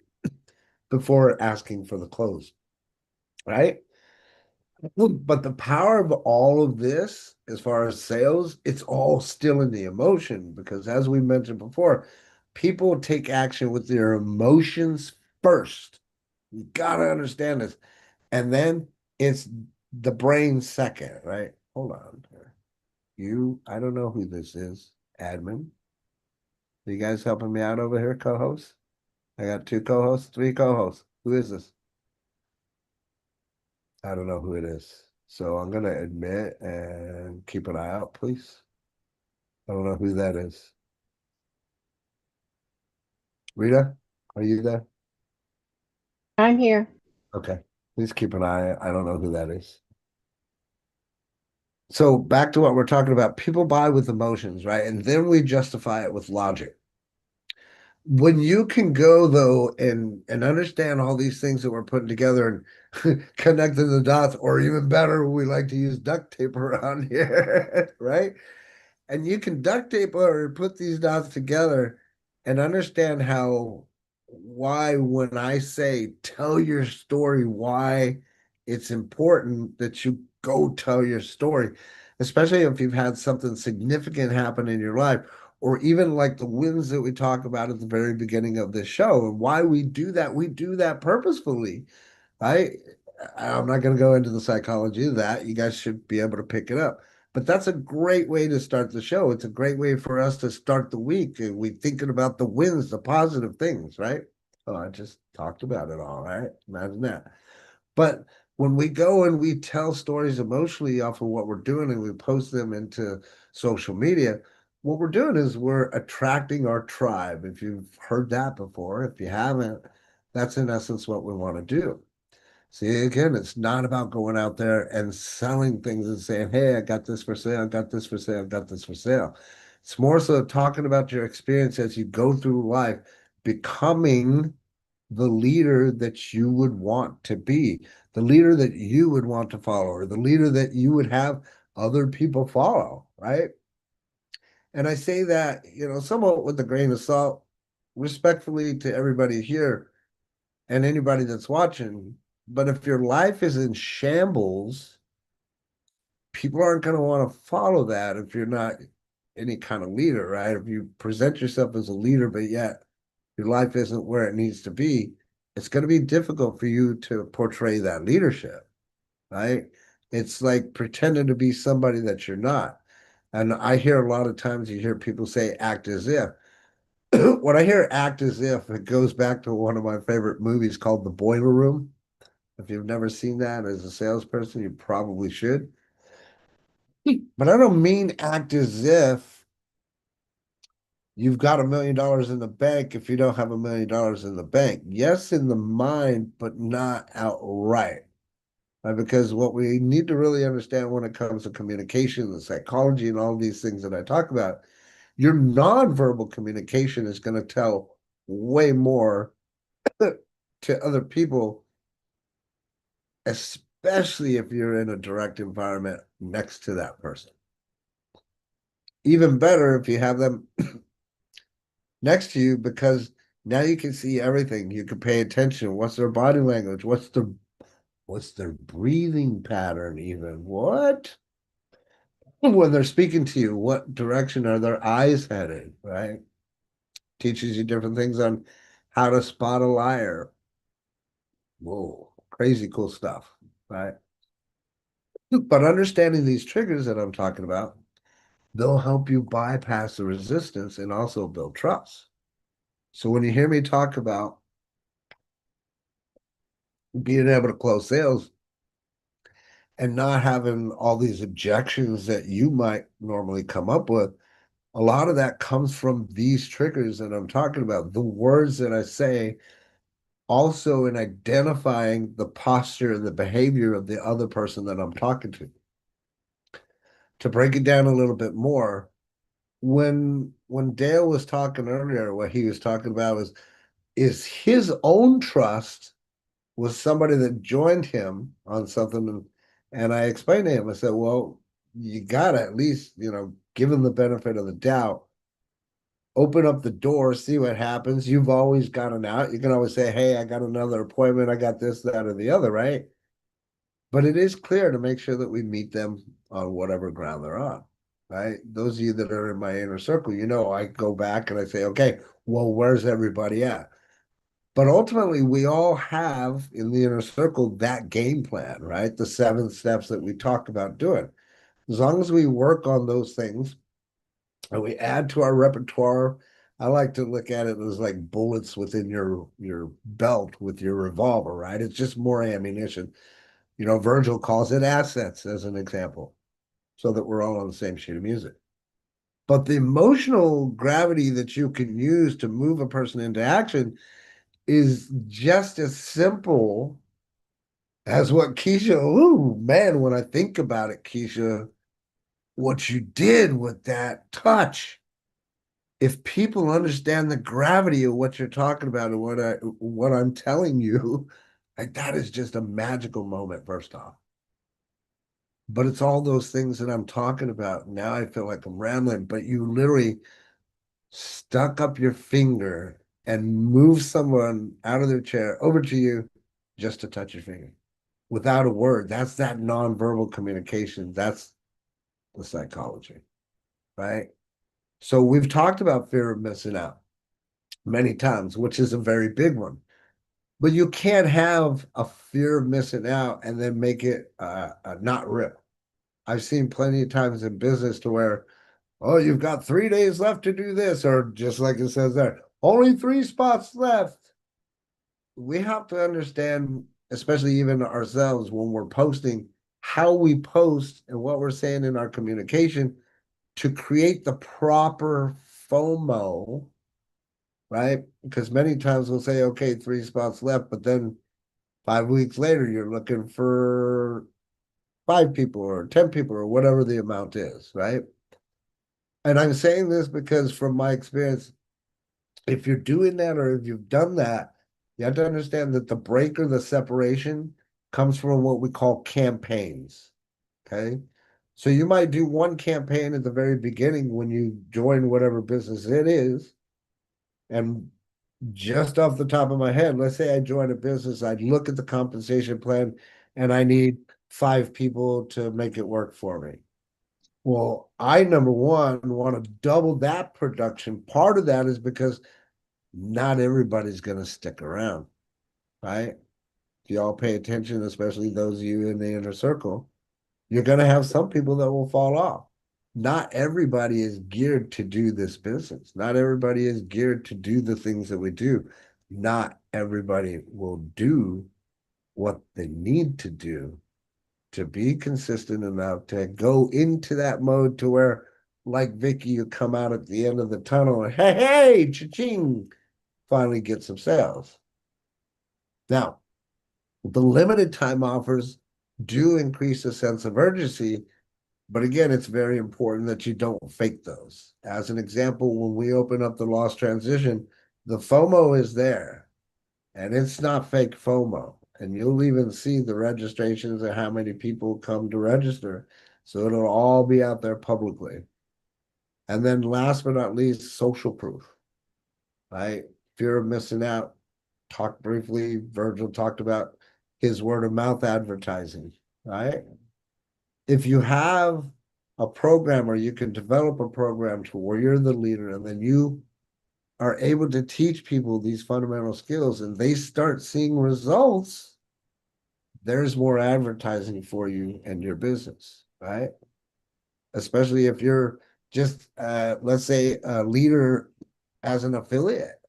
before asking for the close, right? But the power of all of this, as far as sales, it's all still in the emotion because, as we mentioned before, people take action with their emotions first. You got to understand this. And then it's the brain second, right? Hold on. I don't know who this is. Admin. Are you guys helping me out over here, co-host? I got two co-hosts, three co-hosts. Who is this? I don't know who it is. So I'm going to admit and keep an eye out, please. I don't know who that is. Rita, are you there? I'm here. Okay. Please keep an eye. I don't know who that is. So back to what we're talking about. People buy with emotions, right? And then we justify it with logic. When you can go though and understand all these things that we're putting together and connecting the dots, or even better, we like to use duct tape around here, right? And you can duct tape or put these dots together and understand how why when I say tell your story, why it's important that you go tell your story, especially if you've had something significant happen in your life, or even like the wins that we talk about at the very beginning of this show, and why we do that purposefully. I I'm not going to go into the psychology of that. You guys should be able to pick it up. But that's a great way to start the show. It's a great way for us to start the week. And we thinking about the wins, the positive things, right? Oh, I just talked about it all, right? Imagine that. But when we go and we tell stories emotionally off of what we're doing and we post them into social media, what we're doing is we're attracting our tribe. If you've heard that before, if you haven't, that's in essence what we want to do. See, again, it's not about going out there and selling things and saying, hey, I got this for sale, I got this for sale, I got this for sale. It's more so talking about your experience as you go through life, becoming the leader that you would want to be, the leader that you would want to follow, or the leader that you would have other people follow, right? And I say that, somewhat with a grain of salt, respectfully to everybody here and anybody that's watching. But if your life is in shambles, people aren't going to want to follow that if you're not any kind of leader, right? If you present yourself as a leader, but yet your life isn't where it needs to be, it's going to be difficult for you to portray that leadership, right? It's like pretending to be somebody that you're not. And I hear a lot of times you hear people say act as if. When I hear act as if, it goes back to one of my favorite movies called The Boiler Room. If you've never seen that as a salesperson, you probably should. But I don't mean act as if you've got $1 million in the bank if you don't have $1 million in the bank. Yes, in the mind, but not outright. Because what we need to really understand when it comes to communication, the psychology, and all these things that I talk about, your nonverbal communication is going to tell way more to other people, especially if you're in a direct environment next to that person. Even better if you have them next to you, because now you can see everything. You can pay attention. What's their body language? What's their breathing pattern even? What? When they're speaking to you, what direction are their eyes headed, right? Teaches you different things on how to spot a liar. Whoa, crazy cool stuff, right? But understanding these triggers that I'm talking about, they'll help you bypass the resistance and also build trust. So when you hear me talk about being able to close sales and not having all these objections that you might normally come up with, a lot of that comes from these triggers that I'm talking about. The words that I say, also in identifying the posture and the behavior of the other person that I'm talking to. To break it down a little bit more, when Dale was talking earlier, what he was talking about is his own trust was somebody that joined him on something. And I explained to him, I said, well, you got to at least, give him the benefit of the doubt, open up the door, see what happens. You've always got an out. You can always say, hey, I got another appointment. I got this, that, or the other, right? But it is clear to make sure that we meet them on whatever ground they're on, right? Those of you that are in my inner circle, I go back and I say, okay, well, where's everybody at? But ultimately, we all have in the inner circle that game plan, right? The 7 steps that we talk about doing. As long as we work on those things and we add to our repertoire, I like to look at it as like bullets within your belt with your revolver, right? It's just more ammunition. Virgil calls it assets as an example, so that we're all on the same sheet of music. But the emotional gravity that you can use to move a person into action is just as simple as what Keisha, ooh, man, when I think about it, Keisha, what you did with that touch. If people understand the gravity of what you're talking about and what I'm telling you, like that is just a magical moment, first off. But it's all those things that I'm talking about. Now I feel like I'm rambling, but you literally stuck up your finger and moved someone out of their chair over to you just to touch your finger without a word. That's that nonverbal communication. That's the psychology, right? So we've talked about fear of missing out many times, which is a very big one. But you can't have a fear of missing out and then make it not real. I've seen plenty of times in business to where, oh, you've got 3 days left to do this, or just like it says there, only 3 spots left. We have to understand, especially even ourselves when we're posting, how we post and what we're saying in our communication to create the proper FOMO, right? Because many times we'll say, okay, 3 spots left, but then 5 weeks later, you're looking for 5 people or 10 people or whatever the amount is, right? And I'm saying this because from my experience, if you're doing that or if you've done that, you have to understand that the break or the separation comes from what we call campaigns. Okay. So you might do one campaign at the very beginning when you join whatever business it is. And just off the top of my head, let's say I join a business, I'd look at the compensation plan and I need 5 people to make it work for me. Well, I, number one, want to double that production. Part of that is because not everybody's going to stick around, right? If you all pay attention, especially those of you in the inner circle, you're going to have some people that will fall off. Not everybody is geared to do this business. Not everybody is geared to do the things that we do. Not everybody will do what they need to do to be consistent enough to go into that mode to where, like Vicky, you come out at the end of the tunnel and hey, cha-ching, finally get some sales. Now, the limited time offers do increase a sense of urgency, but again, it's very important that you don't fake those. As an example, when we open up the Lost Transition, the FOMO is there, and it's not fake FOMO. And you'll even see the registrations and how many people come to register. So it'll all be out there publicly. And then last but not least, social proof, right? Fear of missing out. Talked briefly, Virgil talked about his word of mouth advertising, right? If you have a program or you can develop a program to where you're the leader and then you are able to teach people these fundamental skills and they start seeing results, there's more advertising for you and your business, right? Especially if you're just, let's say, a leader as an affiliate.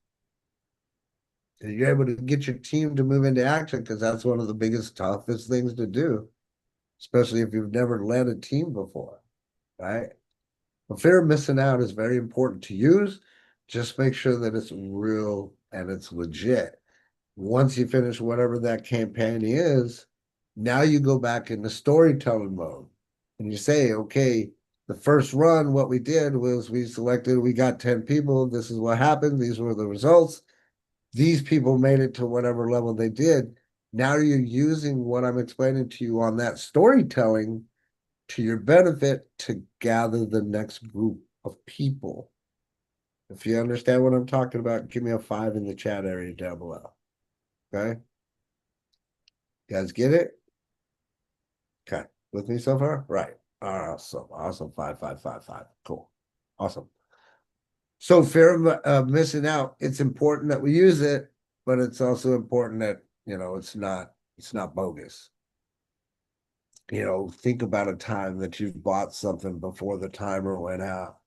You're able to get your team to move into action because that's one of the biggest, toughest things to do, especially if you've never led a team before, right? The fear of missing out is very important to use. Just make sure that it's real and it's legit. Once you finish whatever that campaign is, now you go back into storytelling mode and you say, okay, the first run, what we did was we got 10 people. This is what happened. These were the results. These people made it to whatever level they did. Now you're using what I'm explaining to you on that storytelling to your benefit to gather the next group of people. If you understand what I'm talking about, give me a 5 in the chat area down below. Okay? You guys get it? Okay. With me so far? Right. Awesome. Awesome. 5, 5, 5, 5. Cool. Awesome. So fear of missing out, it's important that we use it, but it's also important that, it's not bogus. Think about a time that you've bought something before the timer went out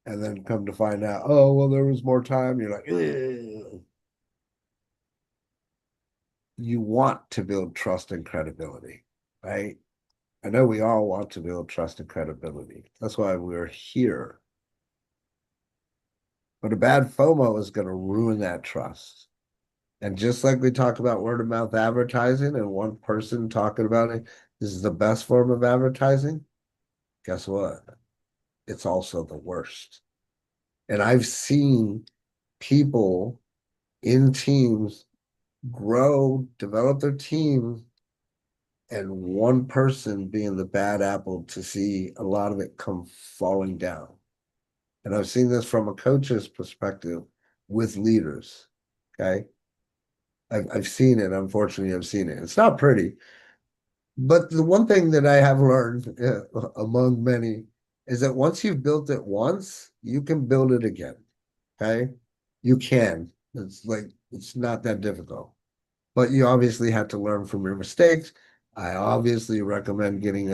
and then come to find out, oh, well, there was more time. You're like, ugh. You want to build trust and credibility. right? I know we all want to build trust and credibility. That's why we're here. But a bad FOMO is going to ruin that trust. And just like we talk about word of mouth advertising and one person talking about it, this is the best form of advertising. Guess what? It's also the worst. And I've seen people in teams grow, develop their team, and one person being the bad apple to see a lot of it come falling down. And I've seen this from a coach's perspective with leaders. Okay. I've seen it. Unfortunately, I've seen it. It's not pretty. But the one thing that I have learned among many is that once you've built it once, you can build it again. Okay. You can. It's like, it's not that difficult. But you obviously have to learn from your mistakes. I obviously recommend getting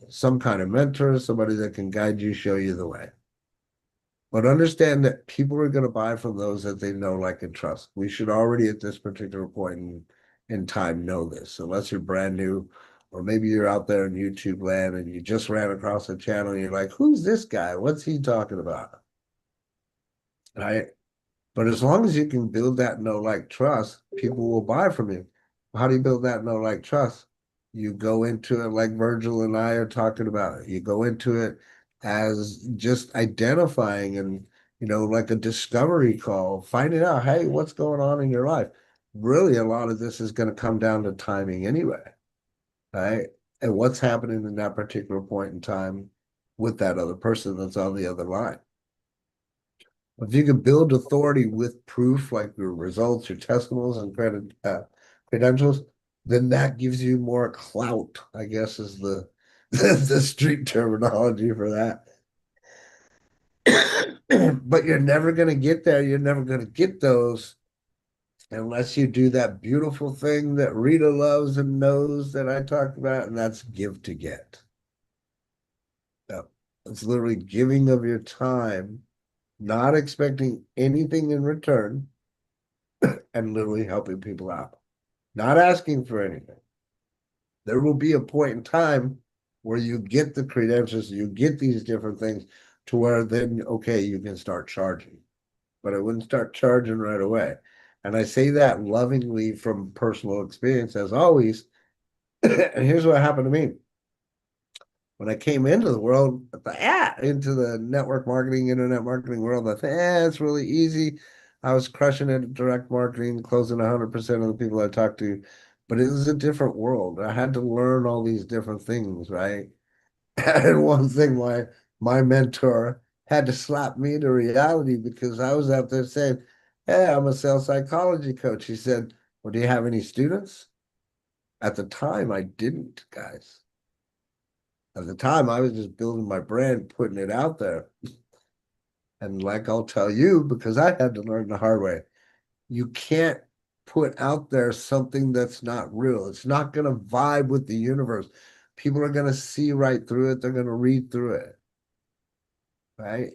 some kind of mentor, somebody that can guide you, show you the way. But understand that people are going to buy from those that they know, like, and trust. We should already at this particular point in time know this, unless you're brand new, or maybe you're out there in YouTube land and you just ran across a channel and you're like, who's this guy? What's he talking about? Right? But as long as you can build that know, like, trust, people will buy from you. How do you build that know, like, trust? You go into it like Virgil and I are talking about. You go into it as just identifying and, like a discovery call, finding out, hey, what's going on in your life? Really, a lot of this is going to come down to timing anyway, right? And what's happening in that particular point in time with that other person that's on the other line. If you can build authority with proof, like your results, your testimonials, and credentials, then that gives you more clout, I guess is the the street terminology for that. But you're never going to get there. You're never going to get those unless you do that beautiful thing that Rita loves and knows that I talked about, and that's give to get. So it's literally giving of your time, not expecting anything in return, and literally helping people out, not asking for anything. There will be a point in time where you get the credentials, you get these different things to where then, okay, you can start charging. But I wouldn't start charging right away. And I say that lovingly from personal experience, as always. And here's what happened to me. When I came into the world, into the network marketing, internet marketing world, I thought, it's really easy. I was crushing it at direct marketing, closing 100% of the people I talked to. But it was a different world. I had to learn all these different things, right? And one thing, my mentor had to slap me to reality because I was out there saying, hey, I'm a sales psychology coach. He said, well, do you have any students? At the time, I didn't, guys. At the time, I was just building my brand, putting it out there. And like I'll tell you, because I had to learn the hard way, you can't put out there something that's not real. It's not going to vibe with the universe. People are going to see right through it. They're going to read through it. Right?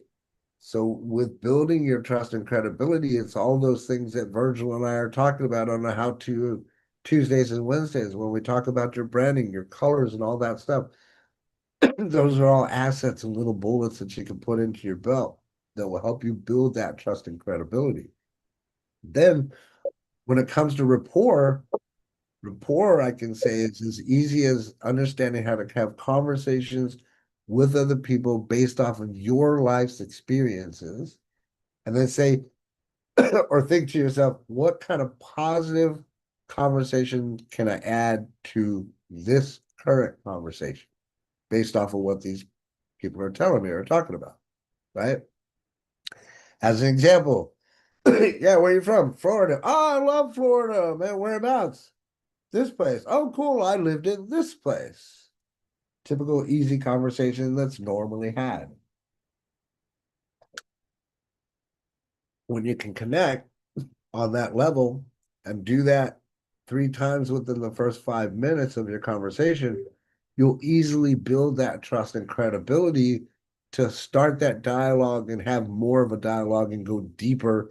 So with building your trust and credibility, it's all those things that Virgil and I are talking about on the how to Tuesdays and Wednesdays when we talk about your branding, your colors, and all that stuff. Those are all assets and little bullets that you can put into your belt that will help you build that trust and credibility. Then when it comes to rapport, I can say it's as easy as understanding how to have conversations with other people based off of your life's experiences. And then say, or think to yourself, what kind of positive conversation can I add to this current conversation based off of what these people are telling me or talking about, right? As an example, yeah, where are you from? Florida. Oh, I love Florida, man. Whereabouts? This place. Oh, cool. I lived in this place. Typical easy conversation that's normally had. When you can connect on that level and do that 3 times within the first 5 minutes of your conversation, you'll easily build that trust and credibility to start that dialogue and have more of a dialogue and go deeper,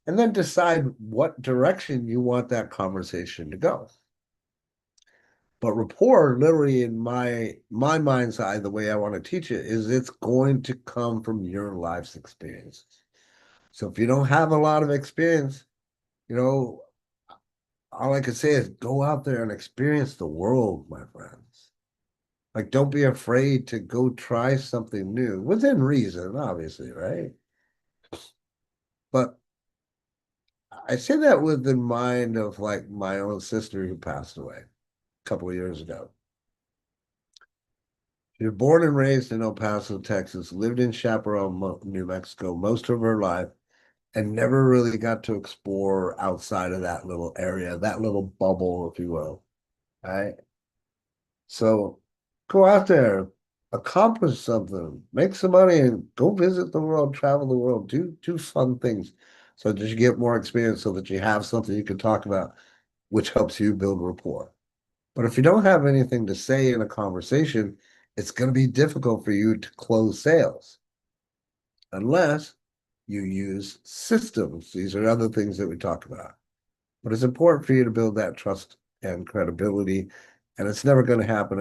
and then decide what direction you want that conversation to go. But rapport, literally in my mind's eye, the way I want to teach it is it's going to come from your life's experiences. So if you don't have a lot of experience, you know, all I can say is go out there and experience the world, my friends. Like, don't be afraid to go try something new within reason, obviously, right? But I say that with in mind of like my own sister who passed away a couple of years ago. She was born and raised in El Paso, Texas, lived in Chaparral, New Mexico most of her life, and never really got to explore outside of that little area, that little bubble, if you will. Right? So go out there, accomplish something, make some money, and go visit the world, travel the world, do fun things so that you get more experience so that you have something you can talk about, which helps you build rapport. But if you don't have anything to say in a conversation, it's going to be difficult for you to close sales unless you use systems. These are other things that we talk about. But it's important for you to build that trust and credibility. And it's never going to happen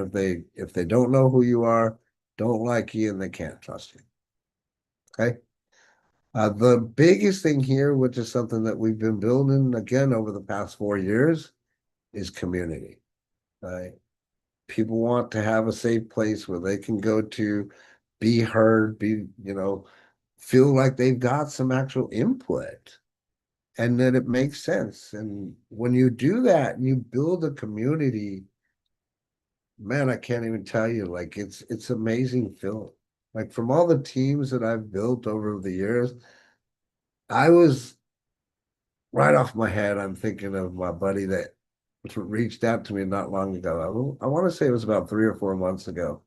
if they don't know who you are, don't like you, and they can't trust you. Okay. The biggest thing here, which is something that we've been building again over the past 4 years, is community. Right. People want to have a safe place where they can go to be heard, feel like they've got some actual input and that it makes sense. And when you do that and you build a community, man, I can't even tell you, like it's amazing feeling. Like from all the teams that I've built over the years, I was right off my head, I'm thinking of my buddy that reached out to me not long ago. I want to say it was about 3 or 4 months ago.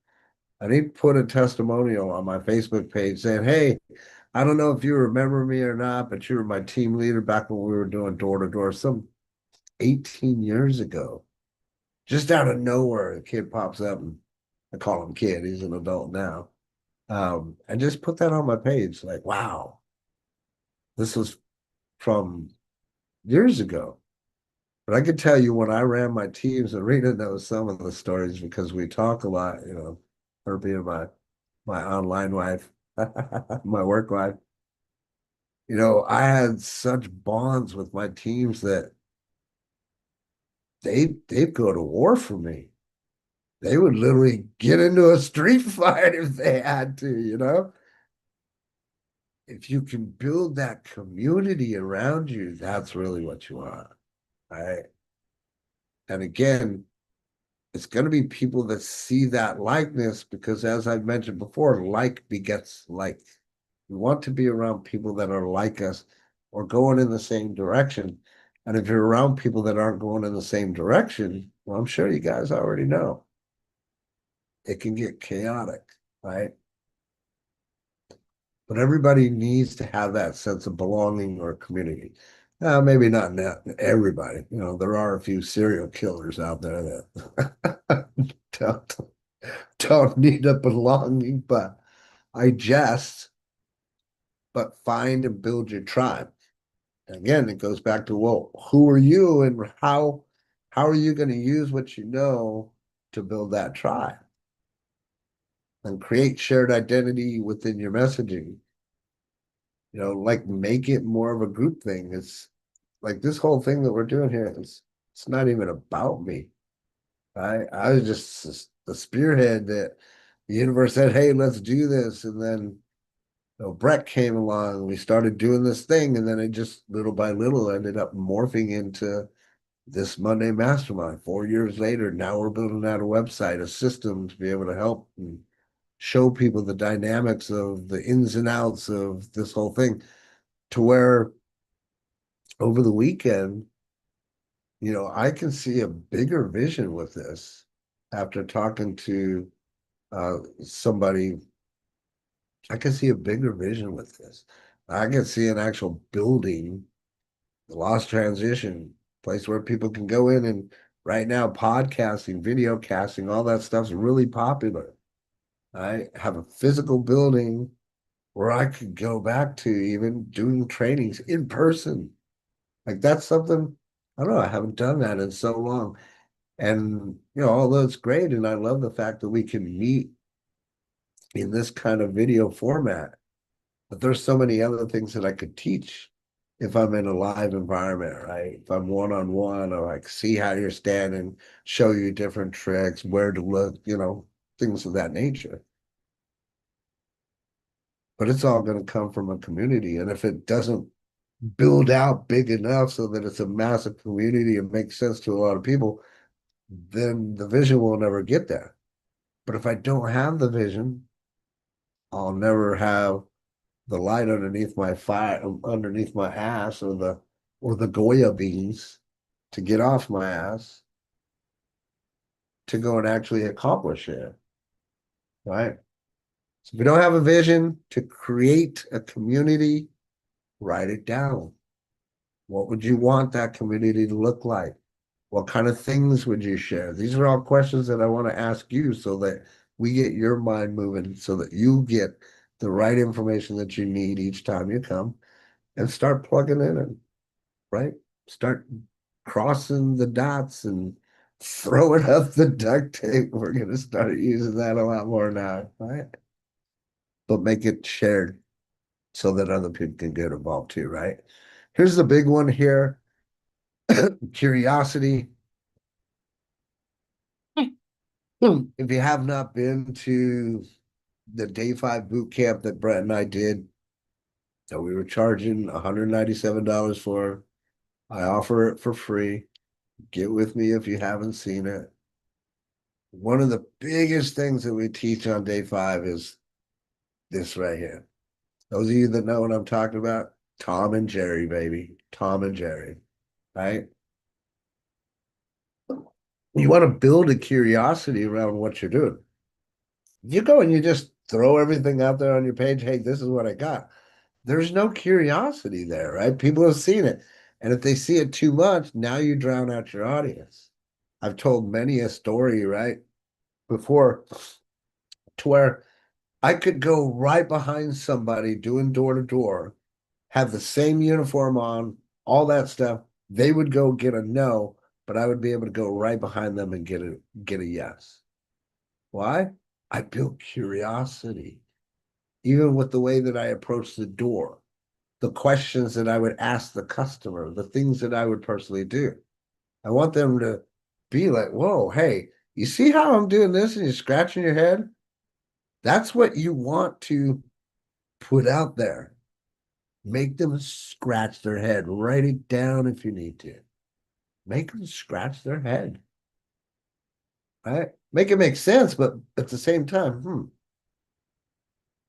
And he put a testimonial on my Facebook page saying, "Hey, I don't know if you remember me or not, but you were my team leader back when we were doing door to door some 18 years ago." Just out of nowhere, the kid pops up, and I call him kid. He's an adult now. And just put that on my page. Like, wow, this was from years ago. But I could tell you when I ran my teams, and Rita knows some of the stories because we talk a lot, her being my online wife, my work wife. I had such bonds with my teams that they'd go to war for me. They would literally get into a street fight if they had to. If you can build that community around you, that's really what you want. Right. And again, it's going to be people that see that likeness because, as I've mentioned before, like begets like. We want to be around people that are like us or going in the same direction. And if you're around people that aren't going in the same direction, well, I'm sure you guys already know it can get chaotic, right? But everybody needs to have that sense of belonging or community. Maybe not everybody. There are a few serial killers out there that don't need a belonging, but I jest, but find and build your tribe. And again, it goes back to, well, who are you and how are you going to use what you know to build that tribe and create shared identity within your messaging? Like make it more of a group thing. It's like this whole thing that we're doing here it's not even about me. I was just the spearhead that the universe said, "Hey, let's do this." And then Brett came along, we started doing this thing, and then it just little by little ended up morphing into this Monday Mastermind. 4 years later, now we're building out a website, a system to be able to help and show people the dynamics of the ins and outs of this whole thing to where over the weekend, I can see a bigger vision with this after talking to somebody. I can see a bigger vision with this. I can see an actual building, the lost transition, place where people can go in and right now podcasting, video casting, all that stuff's really popular. I have a physical building where I could go back to even doing trainings in person. Like that's something, I don't know, I haven't done that in so long. And, although it's great, and I love the fact that we can meet in this kind of video format, but there's so many other things that I could teach if I'm in a live environment, right? If I'm one-on-one, or like see how you're standing, show you different tricks, where to look, things of that nature. But it's all going to come from a community. And if it doesn't build out big enough so that it's a massive community and makes sense to a lot of people, then the vision will never get there. But if I don't have the vision, I'll never have the light underneath my fire, underneath my ass, or the Goya beans to get off my ass to go and actually accomplish it. Right? So if you don't have a vision to create a community, write it down. What would you want that community to look like? What kind of things would you share? These are all questions that I want to ask you so that we get your mind moving, so that you get the right information that you need each time you come, and start plugging in and right. Start crossing the dots and throwing up the duct tape. We're going to start using that a lot more now, right? But make it shared so that other people can get involved too, right? Here's the big one here. Curiosity. If you have not been to the day 5 boot camp that Brett and I did, that we were charging $197 for, I offer it for free. Get with me if you haven't seen it. One of the biggest things that we teach on day 5 is this right here. Those of you that know what I'm talking about, Tom and Jerry, baby. Tom and Jerry, right? You want to build a curiosity around what you're doing. You go and you just throw everything out there on your page. Hey, this is what I got. There's no curiosity there, right? People have seen it. And if they see it too much, now you drown out your audience. I've told many a story, right? Before, to where I could go right behind somebody doing door to door, have the same uniform on, all that stuff. They would go get a no, but I would be able to go right behind them and get a yes. Why? I built curiosity, even with the way that I approached the door, the questions that I would ask the customer, the things that I would personally do. I want them to be like, whoa, hey, you see how I'm doing this and you're scratching your head? That's what you want to put out there. Make them scratch their head. Write it down if you need to. Make them scratch their head. Right? Make it make sense, but at the same time,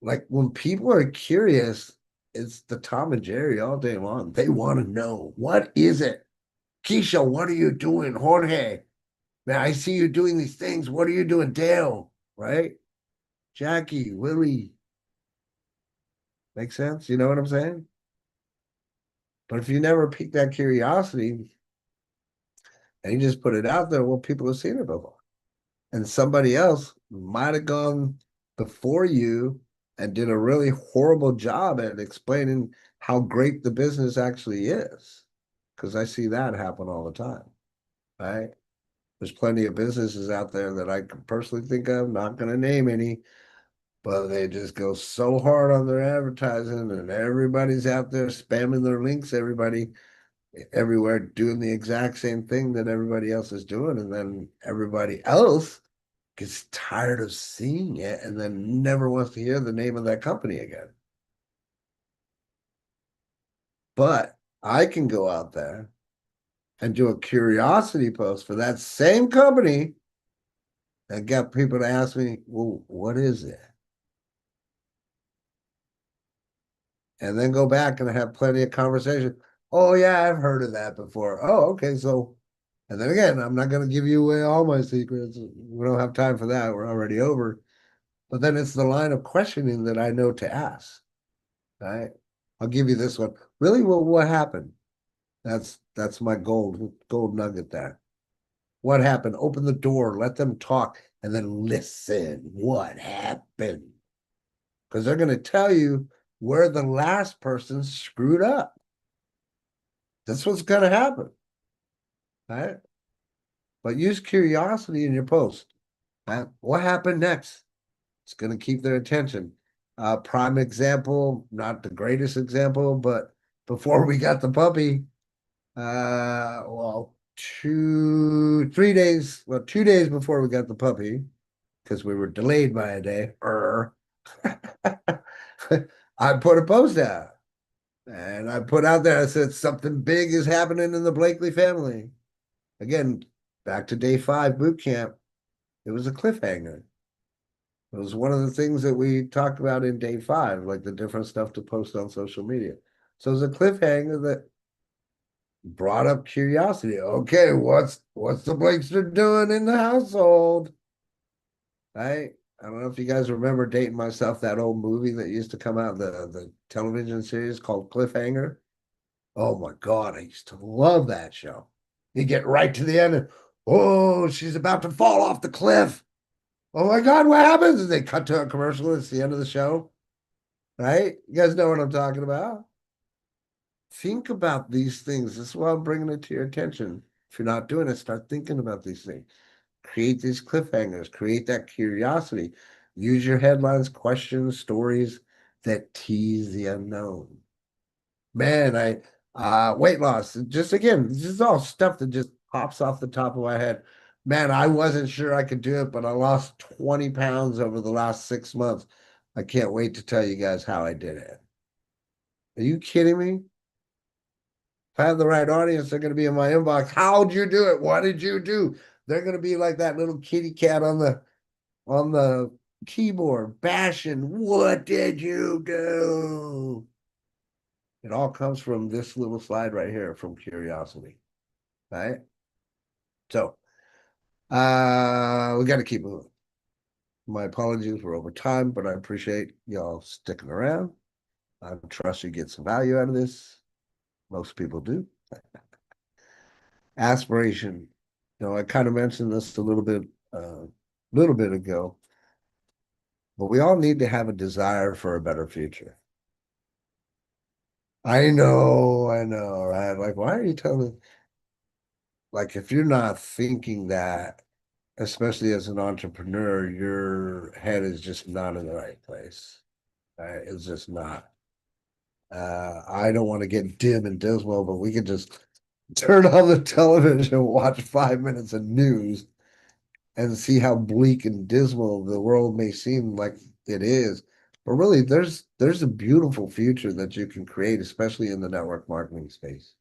like when people are curious, it's the Tom and Jerry all day long. They want to know, what is it? Keisha, what are you doing? Jorge, man, I see you doing these things. What are you doing? Dale, right? Jackie, Willie. Make sense? You know what I'm saying? But if you never pique that curiosity and you just put it out there, well, people have seen it before. And somebody else might have gone before you and did a really horrible job at explaining how great the business actually is. Because I see that happen all the time, right? There's plenty of businesses out there that I can personally think of, not going to name any, but they just go so hard on their advertising and everybody's out there spamming their links, everybody everywhere doing the exact same thing that everybody else is doing. And then everybody else gets tired of seeing it and then never wants to hear the name of that company again. But I can go out there and do a curiosity post for that same company and get people to ask me, well, what is it? And then go back and have plenty of conversation. Oh, yeah, I've heard of that before. Oh, okay. So, and then again, I'm not going to give you away all my secrets. We don't have time for that. We're already over. But then it's the line of questioning that I know to ask. Right? I'll give you this one. Really? Well, what happened? That's my gold nugget there. What happened? Open the door, let them talk, and then listen. What happened? Because they're going to tell you where the last person screwed up. That's what's going to happen. Right? but use curiosity in your post. What happened next? It's going to keep their attention. Prime example, not the greatest example, but before we got the puppy, well, 2 days before we got the puppy, because we were delayed by a day, I put a post out. And I put out there, I said, something big is happening in the Blakely family. Again, back to day 5 boot camp. It was a cliffhanger. It was one of the things that we talked about in day 5, like the different stuff to post on social media. So it was a cliffhanger that brought up curiosity. Okay, what's the Blakester doing in the household? Right? I don't know if you guys remember Dating Myself, that old movie that used to come out, the television series called Cliffhanger. Oh my God, I used to love that show. You get right to the end and, oh, she's about to fall off the cliff. Oh my God, what happens? And they cut to a commercial. It's the end of the show. Right? You guys know what I'm talking about. Think about these things. This is why I'm bringing it to your attention. If you're not doing it, start thinking about these things. Create these cliffhangers, create that curiosity. Use your headlines, questions, stories that tease the unknown. Man, weight loss. Just again, this is all stuff that just pops off the top of my head. Man, I wasn't sure I could do it, but I lost 20 pounds over the last 6 months. I can't wait to tell you guys how I did it. Are you kidding me? If I have the right audience, they're going to be in my inbox. How'd you do it? What did you do? They're going to be like that little kitty cat on the keyboard bashing. What did you do? It all comes from this little slide right here from curiosity. Right? So we got to keep moving. My apologies for over time, but I appreciate y'all sticking around. I trust you get some value out of this. Most people do. Aspiration. I kind of mentioned this a little bit ago, but we all need to have a desire for a better future. I know, right? Like, why are you telling me? Like, if you're not thinking that, especially as an entrepreneur, your head is just not in the right place. Right? It's just not. I don't want to get dim and dismal, but we could just turn on the television and watch 5 minutes of news and see how bleak and dismal the world may seem like it is. But really, there's a beautiful future that you can create, especially in the network marketing space.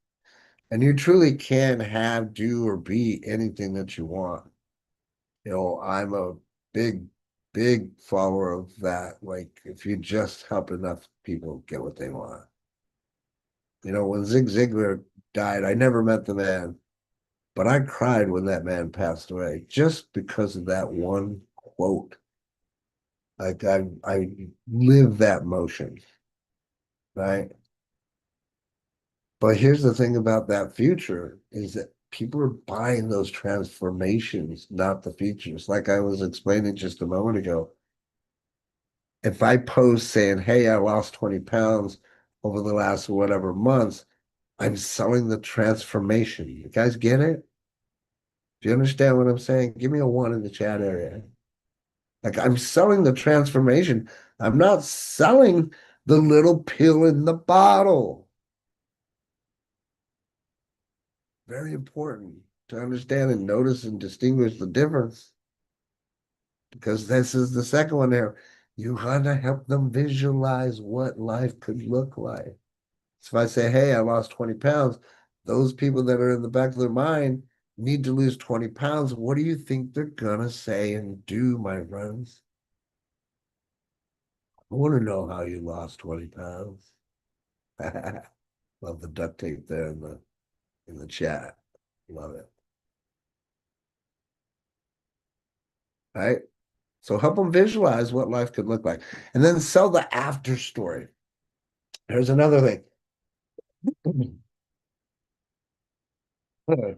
And you truly can have, do, or be anything that you want. I'm a big, big follower of that. Like, if you just help enough people get what they want. When Zig Ziglar died, I never met the man, but I cried when that man passed away just because of that one quote. Like, I live that motion, right? But here's the thing about that future is that people are buying those transformations, not the features. Like I was explaining just a moment ago, if I post saying, hey, I lost 20 pounds over the last whatever months, I'm selling the transformation. You guys get it? Do you understand what I'm saying? Give me a 1 in the chat area. Like, I'm selling the transformation. I'm not selling the little pill in the bottle. Very important to understand and notice and distinguish the difference. Because this is the second one there. You want to help them visualize what life could look like. So if I say, hey, I lost 20 pounds, those people that are in the back of their mind need to lose 20 pounds. What do you think they're going to say and do, my friends? I want to know how you lost 20 pounds. Love the duct tape there in the chat. Love it. All right. So help them visualize what life could look like. And then sell the after story. Here's another thing.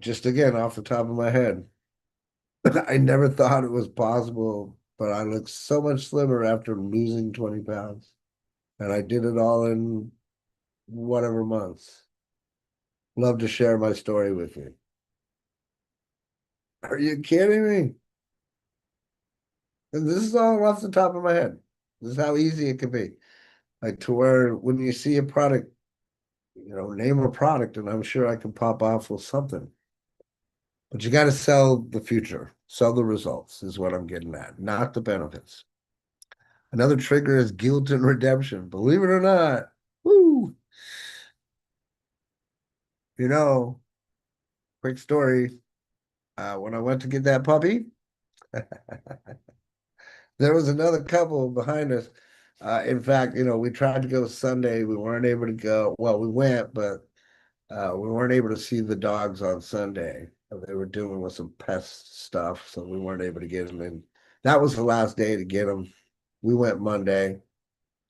Just again, off the top of my head. I never thought it was possible, but I look so much slimmer after losing 20 pounds. And I did it all in whatever months. Love to share my story with you. Are you kidding me? And this is all off the top of my head. This is how easy it can be. Like to where when you see a product, name a product, and I'm sure I can pop off with something. But you got to sell the future, sell the results, is what I'm getting at, not the benefits. Another trigger is guilt and redemption. Believe it or not, woo! Quick story. When I went to get that puppy, there was another couple behind us. In fact, we tried to go Sunday. We weren't able to go. Well, we went, but we weren't able to see the dogs on Sunday. They were dealing with some pest stuff, so we weren't able to get them in. That was the last day to get them. We went Monday.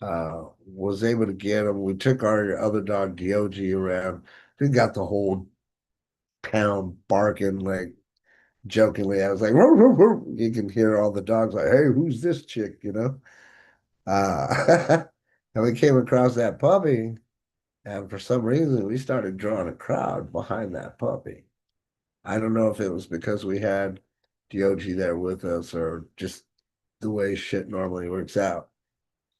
Was able to get them. We took our other dog, Dog, around. We got the whole town barking, like jokingly. I was like, "Roo, roo, roo." You can hear all the dogs like, "Hey, who's this chick?" And we came across that puppy, and for some reason, we started drawing a crowd behind that puppy. I don't know if it was because we had Dog there with us or just the way shit normally works out.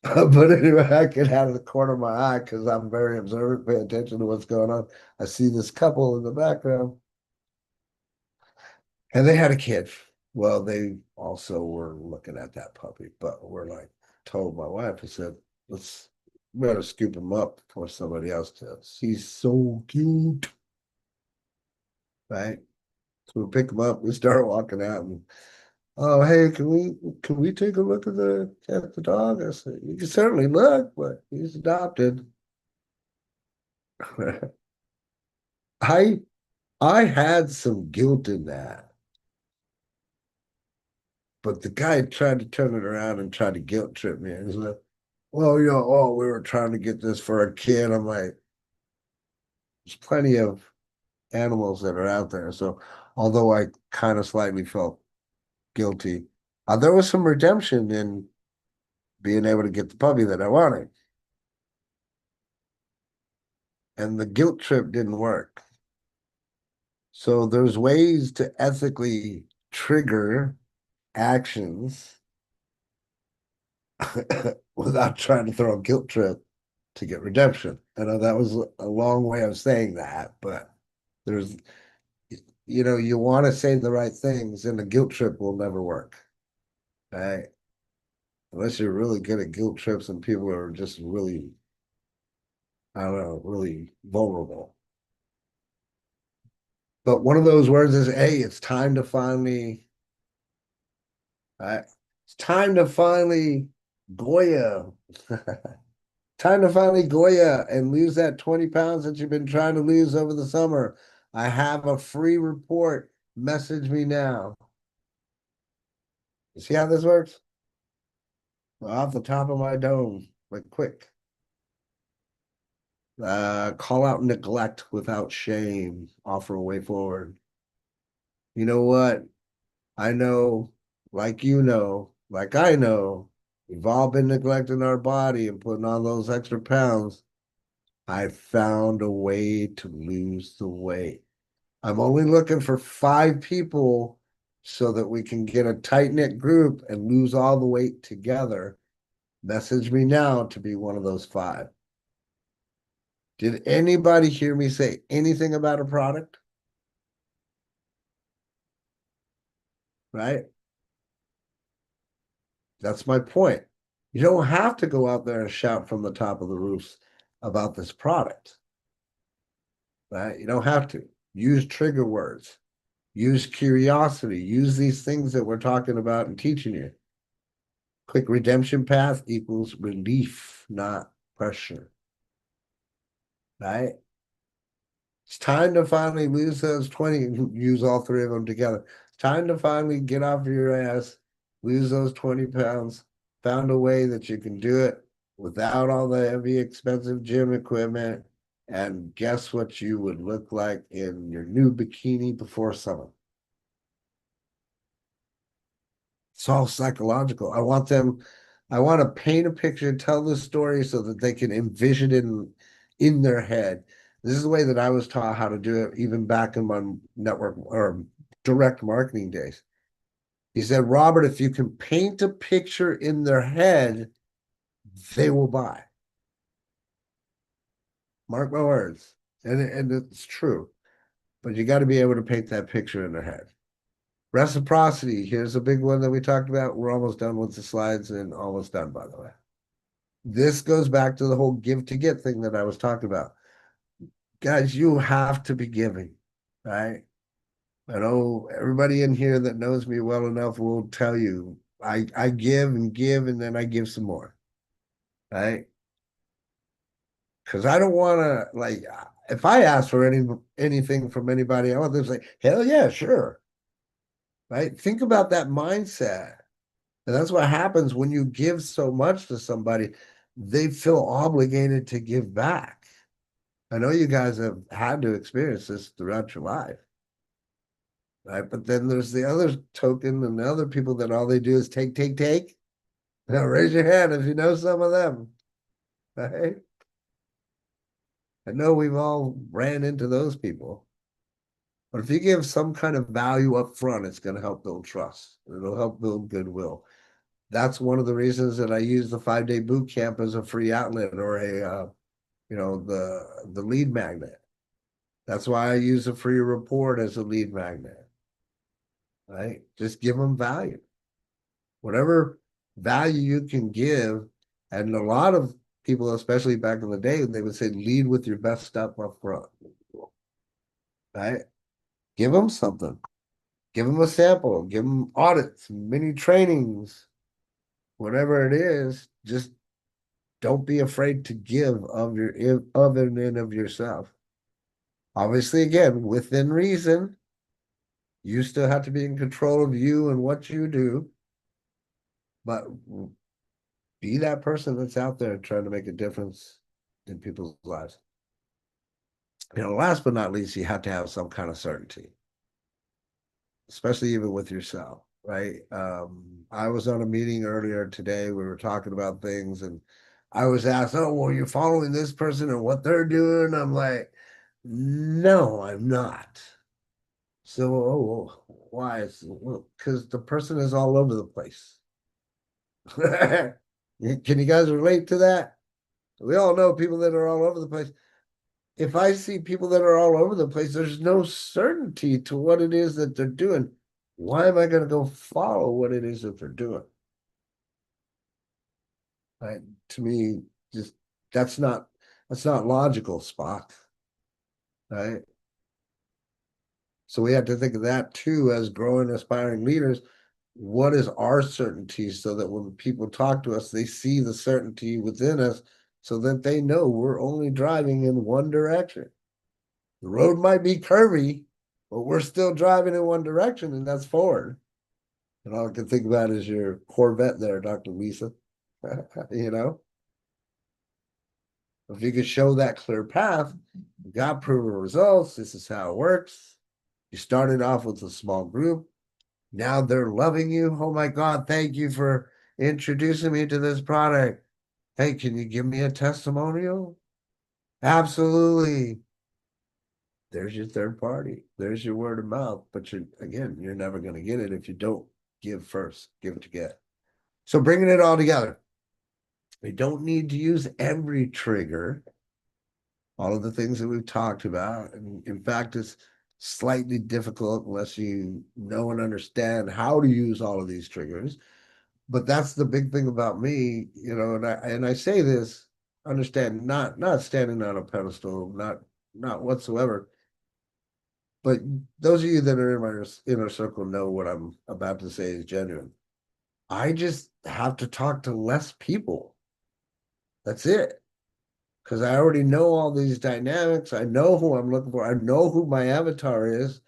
But anyway, I get out of the corner of my eye because I'm very observant, pay attention to what's going on. I see this couple in the background, and they had a kid. Well, they also were looking at that puppy, but we're like, told my wife, I said, let's better scoop him up before somebody else does. He's so cute, right? So we pick him up, we start walking out, and oh, hey, can we take a look at the dog? I said, you can certainly look, but he's adopted. I I had some guilt in that, but the guy tried to turn it around and tried to guilt trip me. He's like, well, we were trying to get this for a kid. I'm like, there's plenty of animals that are out there. So although I kind of slightly felt guilty, there was some redemption in being able to get the puppy that I wanted. And the guilt trip didn't work. So there's ways to ethically trigger actions without trying to throw a guilt trip to get redemption. I know that was a long way of saying that, but there's, you want to say the right things, and the guilt trip will never work, right? Unless you're really good at guilt trips and people are just really, I don't know, really vulnerable. But one of those words is, hey, it's time to finally, it's time to finally Goya. Time to finally Goya and lose that 20 pounds that you've been trying to lose over the summer. I have a free report. Message me now. You see how this works? Off the top of my dome, like quick. Call out neglect without shame. Offer a way forward. You know what? I know, like I know, we've all been neglecting our body and putting on those extra pounds. I found a way to lose the weight. I'm only looking for 5 people so that we can get a tight-knit group and lose all the weight together. Message me now to be one of those 5. Did anybody hear me say anything about a product? Right? That's my point. You don't have to go out there and shout from the top of the roofs about this product. Right? You don't have to. Use trigger words. Use curiosity. Use these things that we're talking about and teaching you. Quick redemption path equals relief, not pressure. Right? It's time to finally lose those 20, use all 3 of them together. It's time to finally get off your ass, lose those 20 pounds. Found a way that you can do it without all the heavy, expensive gym equipment. And guess what you would look like in your new bikini before summer? It's all psychological. I want to paint a picture, tell the story so that they can envision it in their head. This is the way that I was taught how to do it, even back in my network or direct marketing days. He said, Robert, if you can paint a picture in their head, they will buy. Mark my words. And it's true. But you got to be able to paint that picture in their head. Reciprocity. Here's a big one that we talked about. We're almost done with the slides and almost done, by the way. This goes back to the whole give to get thing that I was talking about. Guys, you have to be giving, right? I know everybody in here that knows me well enough will tell you I give and then I give some more, right? Because I don't want to, like, if I ask for anything from anybody, I want them to say, hell yeah, sure. Right? Think about that mindset. And that's what happens when you give so much to somebody, they feel obligated to give back. I know you guys have had to experience this throughout your life. Right? But then there's the other token and the other people that all they do is take, take, take. Now raise your hand if you know some of them. Right? I know we've all ran into those people. But if you give some kind of value up front, it's going to help build trust. It'll help build goodwill. That's one of the reasons that I use the 5-day boot camp as a free outlet or a, the lead magnet. That's why I use a free report as a lead magnet. Right? Just give them value. Whatever value you can give, and a lot of people, especially back in the day, they would say lead with your best stuff up front. Right? Give them something. Give them a sample. Give them audits, mini trainings, whatever it is. Just don't be afraid to give of and in of yourself. Obviously, again, within reason. You still have to be in control of you and what you do, but be that person that's out there trying to make a difference in people's lives. Last but not least, you have to have some kind of certainty, especially even with yourself, right? I was on a meeting earlier today. We were talking about things, and I was asked, "Oh, well, you're following this person and what they're doing." I'm like, "No, I'm not." So, why? Because the person is all over the place. Can you guys relate to that? We all know people that are all over the place. If I see people that are all over the place, there's no certainty to what it is that they're doing. Why am I going to go follow what it is that they're doing? Right? To me, just that's not logical, Spock. Right? So we have to think of that too as growing, aspiring leaders. What is our certainty so that when people talk to us, they see the certainty within us so that they know we're only driving in one direction. The road might be curvy, but we're still driving in one direction, and that's forward. And all I can think about is your Corvette there, Dr. Lisa. If you could show that clear path, you got proven results. This is how it works. You started off with a small group. Now they're loving you. Oh my God, thank you for introducing me to this product. Hey, can you give me a testimonial? Absolutely. There's your third party. There's your word of mouth. But you're never going to get it if you don't give first. Give to get. So bringing it all together. We don't need to use every trigger. All of the things that we've talked about. And in fact, it's slightly difficult unless you know and understand how to use all of these triggers. But that's the big thing about me, and I say this, understand, not standing on a pedestal, not whatsoever. But those of you that are in my inner circle know what I'm about to say is genuine. I just have to talk to less people. That's it. Because I already know all these dynamics. I know who I'm looking for. I know who my avatar is.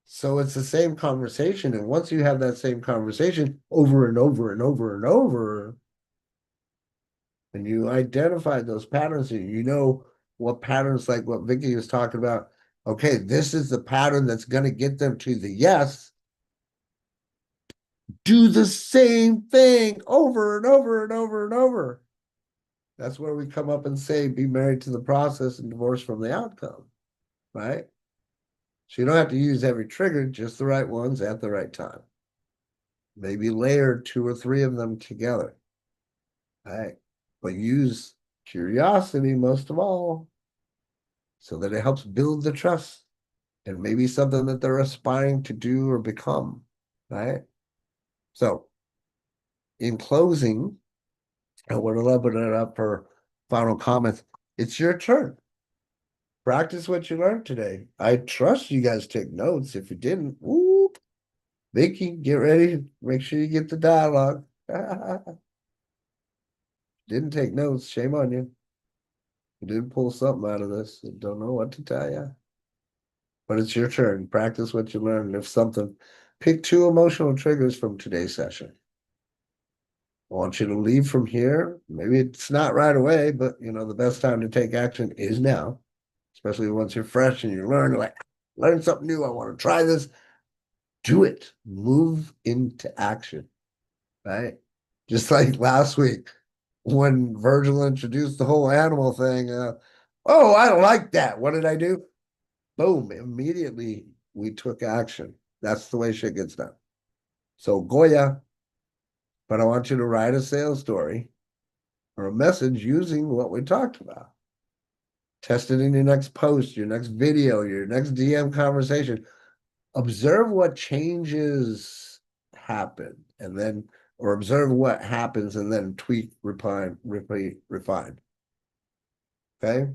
So it's the same conversation. And once you have that same conversation over and over and over and over, and you identify those patterns, and you know what patterns, like what Vicky was talking about. Okay, this is the pattern that's going to get them to the yes. Do the same thing over and over and over and over. That's where we come up and say, be married to the process and divorced from the outcome, right? So you don't have to use every trigger, just the right ones at the right time. Maybe layer 2 or 3 of them together. All right. But use curiosity most of all so that it helps build the trust and maybe something that they're aspiring to do or become. Right. So, in closing, I want to open it up for final comments. It's your turn. Practice what you learned today. I trust you guys take notes. If you didn't, whoop. Vicky, get ready. Make sure you get the dialogue. Didn't take notes. Shame on you. You did pull something out of this. I don't know what to tell you. But it's your turn. Practice what you learned. If something, pick 2 emotional triggers from today's session. I want you to leave from here. Maybe it's not right away, but you know, the best time to take action is now, especially once you're fresh and you learn something new. I want to try this. Do it. Move into action. Right? Just like last week when Virgil introduced the whole animal thing. Oh, I don't like that. What did I do? Boom. Immediately we took action. That's the way shit gets done. So Goya, but I want you to write a sales story or a message using what we talked about. Test it in your next post, your next video, your next DM conversation. Observe what changes happen and then, or observe what happens and then tweak, refine, repeat, refine. Okay.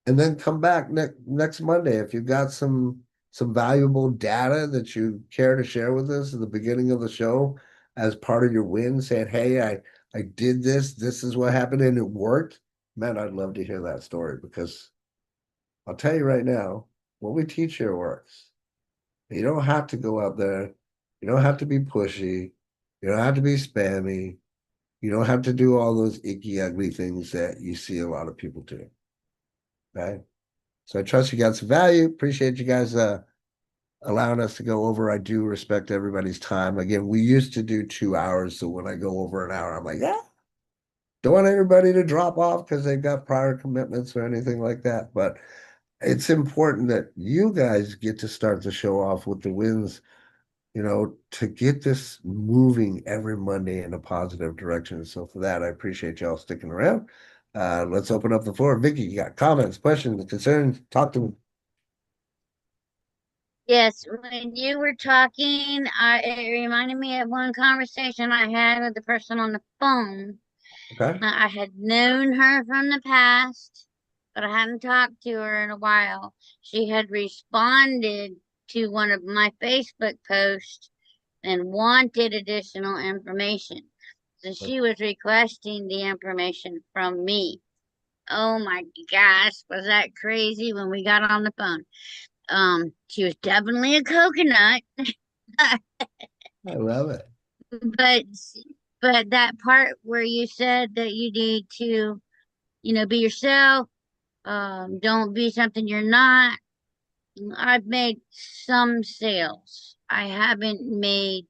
And then come back next Monday if you've got some valuable data that you care to share with us at the beginning of the show as part of your win, saying, hey, I did this, this is what happened, and it worked. Man, I'd love to hear that story because I'll tell you right now, what we teach here works. You don't have to go out there. You don't have to be pushy. You don't have to be spammy. You don't have to do all those icky, ugly things that you see a lot of people do. Okay. So I trust you got some value. Appreciate you guys allowing us to go over. I do respect everybody's time. Again, we used to do 2 hours. So when I go over an hour, I'm like, yeah, don't want everybody to drop off because they've got prior commitments or anything like that. But it's important that you guys get to start the show off with the wins, you know, to get this moving every Monday in a positive direction. So for that, I appreciate y'all sticking around. Let's open up the floor. Vicky, you got comments, questions, concerns? Talk to me. Yes, when you were talking, it reminded me of one conversation I had with the person on the phone. Okay. Now, I had known her from the past, but I hadn't talked to her in a while. She had responded to one of my Facebook posts and wanted additional information. So she was requesting the information from me. Oh my gosh, was that crazy when we got on the phone? She was definitely a coconut. I love it. but but that part where you said that you need to, be yourself, don't be something you're not. I've made some sales. I haven't made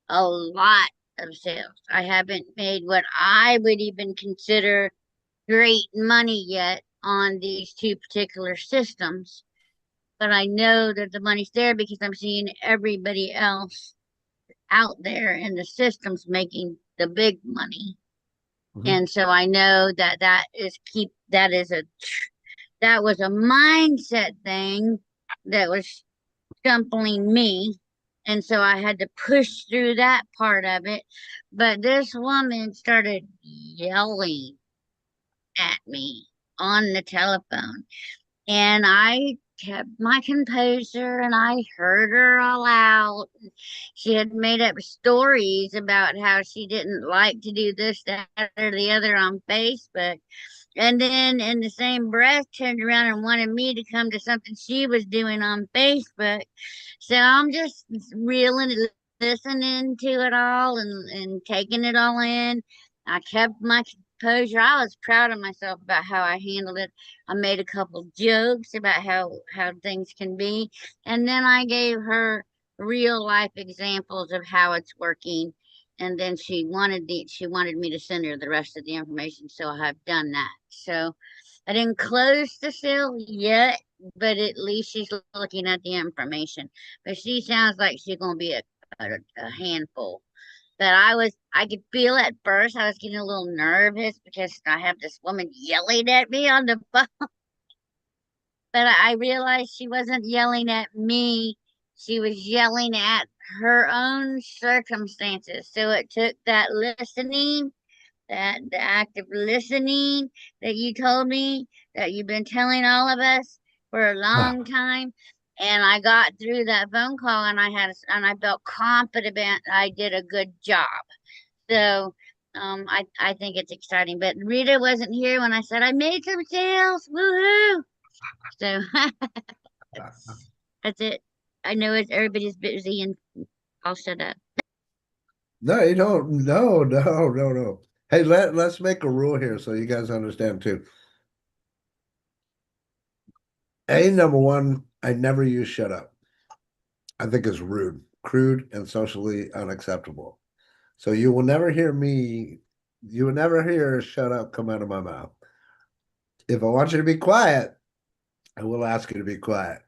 a lot of sales. I haven't made what I would even consider great money yet on these 2 particular systems. But I know that the money's there because I'm seeing everybody else out there in the systems making the big money. And so I know that that was a mindset thing that was stumbling me. And so I had to push through that part of it. But this woman started yelling at me on the telephone. And I kept my composure and I heard her all out. She had made up stories about how she didn't like to do this, that, or the other on Facebook. And then in the same breath turned around and wanted me to come to something she was doing on Facebook. So I'm just reeling, listening to it all and taking it all in. I kept my composure. I was proud of myself about how I handled it. I made a couple jokes about how things can be. And then I gave her real life examples of how it's working. And then she wanted me to send her the rest of the information. So I have done that. So I didn't close the sale yet, but at least she's looking at the information. But she sounds like she's gonna be a handful. But I could feel at first I was getting a little nervous because I have this woman yelling at me on the phone. But I realized she wasn't yelling at me. She was yelling at her own circumstances. So it took that listening, that the act of listening that you told me, that you've been telling all of us for a long time. And I got through that phone call and I felt confident I did a good job. So I think it's exciting. But Rita wasn't here when I said I made some sales. Woohoo! So that's it. I know everybody's busy and I'll shut up. No, you don't. No, no, no, no. Hey, let's make a rule here so you guys understand too. Number one, I never use shut up. I think it's rude, crude, and socially unacceptable. So you will never hear shut up come out of my mouth. If I want you to be quiet, I will ask you to be quiet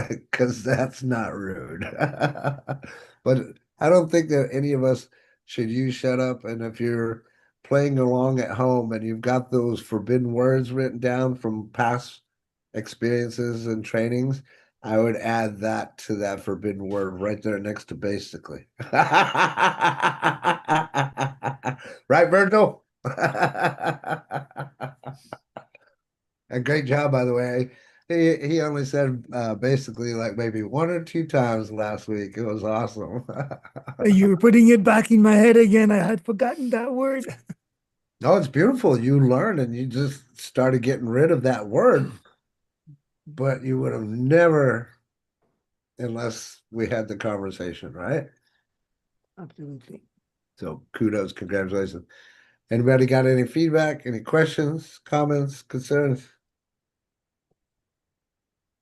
because that's not rude. But I don't think that any of us should use shut up. And if you're playing along at home and you've got those forbidden words written down from past experiences and trainings, I would add that to that forbidden word right there next to basically. Right, Virgil? A great job, by the way. He only said basically like maybe one or two times last week. It was awesome. You were putting it back in my head again. I had forgotten that word. No, it's beautiful. You learn and you just started getting rid of that word, but you would have never unless we had the conversation, right? Absolutely. So kudos, congratulations. Anybody got any feedback, any questions, comments, concerns?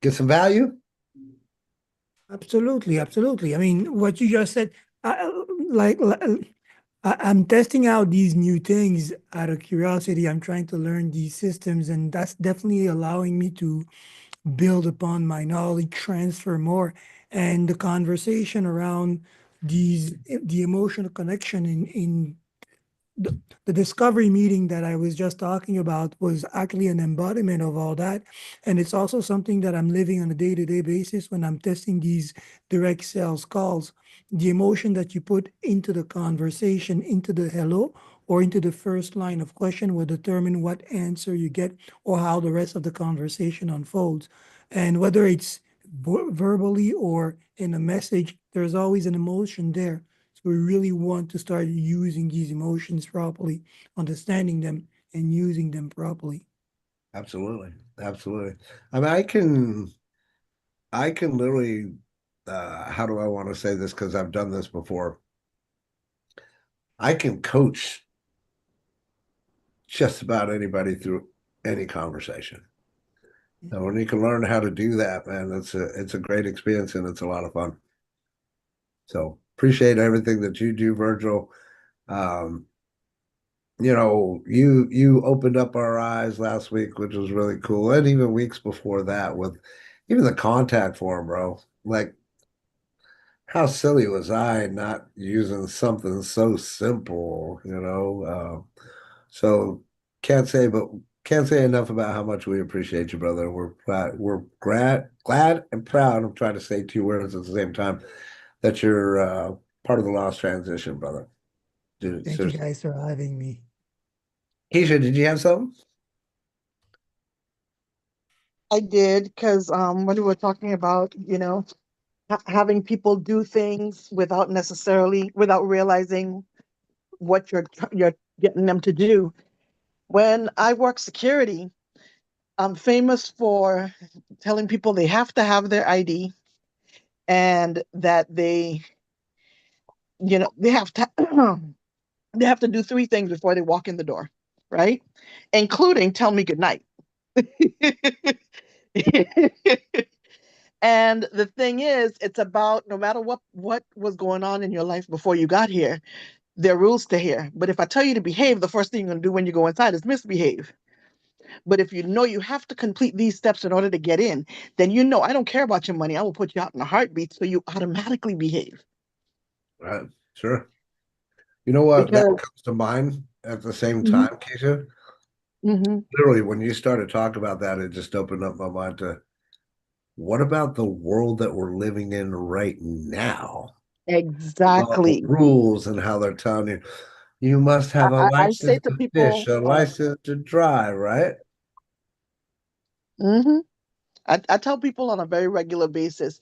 Get some value? Absolutely, absolutely. I mean, what you just said, I'm testing out these new things out of curiosity. I'm trying to learn these systems, and that's definitely allowing me to build upon my knowledge, transfer more, and the conversation around the emotional connection in the discovery meeting that I was just talking about was actually an embodiment of all that. And it's also something that I'm living on a day-to-day basis when I'm testing these direct sales calls. The emotion that you put into the conversation, into the hello, or into the first line of question will determine what answer you get or how the rest of the conversation unfolds. And whether it's verbally or in a message, there's always an emotion there. So we really want to start using these emotions properly, understanding them and using them properly. Absolutely. Absolutely. I mean, I can literally how do I want to say this? Because I've done this before. I can coach just about anybody through any conversation. So when you can learn how to do that, man, it's a great experience and it's a lot of fun. So appreciate everything that you do, Virgil. Um, you opened up our eyes last week, which was really cool, and even weeks before that with even the contact form, bro. Like, how silly was I not using something so simple, So can't say enough about how much we appreciate you, brother. Glad and proud. I'm trying to say two words at the same time that you're part of the lost transition, brother. Dude, Thank you seriously. guys for having me. Keisha, did you have something? I did because when we were talking about, having people do things without realizing what you're getting them to do. When I work security, I'm famous for telling people they have to have their ID and that they have to they have to do three things before they walk in the door, right? Including tell me good night. And the thing is, it's about no matter what was going on in your life before you got here, there are rules to here. But if I tell you to behave, the first thing you're going to do when you go inside is misbehave. But if you know you have to complete these steps in order to get in, then you know I don't care about your money. I will put you out in a heartbeat, so you automatically behave. Right. Sure. You know what? That Because comes to mind at the same Mhm, time, Keisha. mhm, Literally, when you started talking about that, it just opened up my mind to what about the world that we're living in right now? exactly. Rules and how they're telling you you must have a I say license to to fish, people a on a license to drive, right? mhm. I tell people on a very regular basis,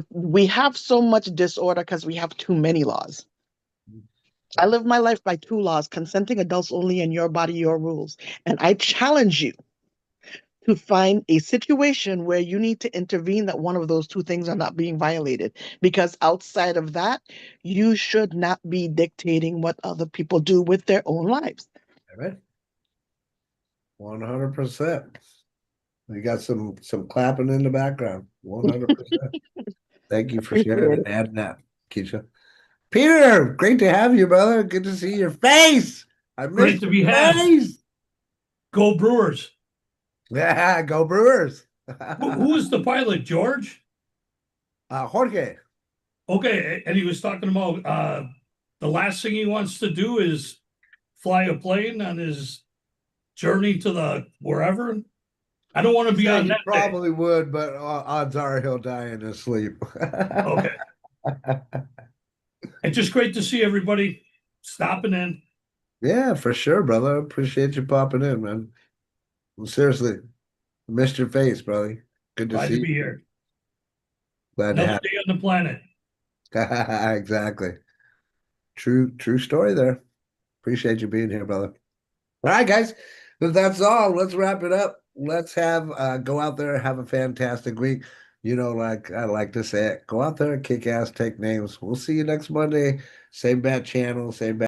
we have so much disorder because we have too many laws. I live my life by two laws: consenting adults only and your body, your rules. And I challenge you to find a situation where you need to intervene that one of those two things are not being violated. Because outside of that, you should not be dictating what other people do with their own lives. Right? 100%. We got some clapping in the background. 100%. Thank you for sharing Appreciate and adding that, Keisha. Peter, great to have you, brother. Good to see your face. I Great missed to your be had. face. Go Brewers. Yeah, go Brewers. Who is the pilot, George? Jorge. Okay, and he was talking about the last thing he wants to do is fly a plane on his journey to the wherever. I don't want to He be said on he that day. probably would, but odds are he'll die in his sleep. Okay. It's just great to see everybody stopping in. Yeah, for sure, brother. Appreciate you popping in, man. Well, seriously, missed your face, brother. Good to Glad to see be you. here. Glad to Another have day on the planet. you. Exactly. True story there. Appreciate you being here, brother. All right, guys. If that's all, let's wrap it up. Let's have go out there, have a fantastic week. You know, like I like to say it, go out there and kick ass, take names. We'll see you next Monday. Same bat channel, same bat.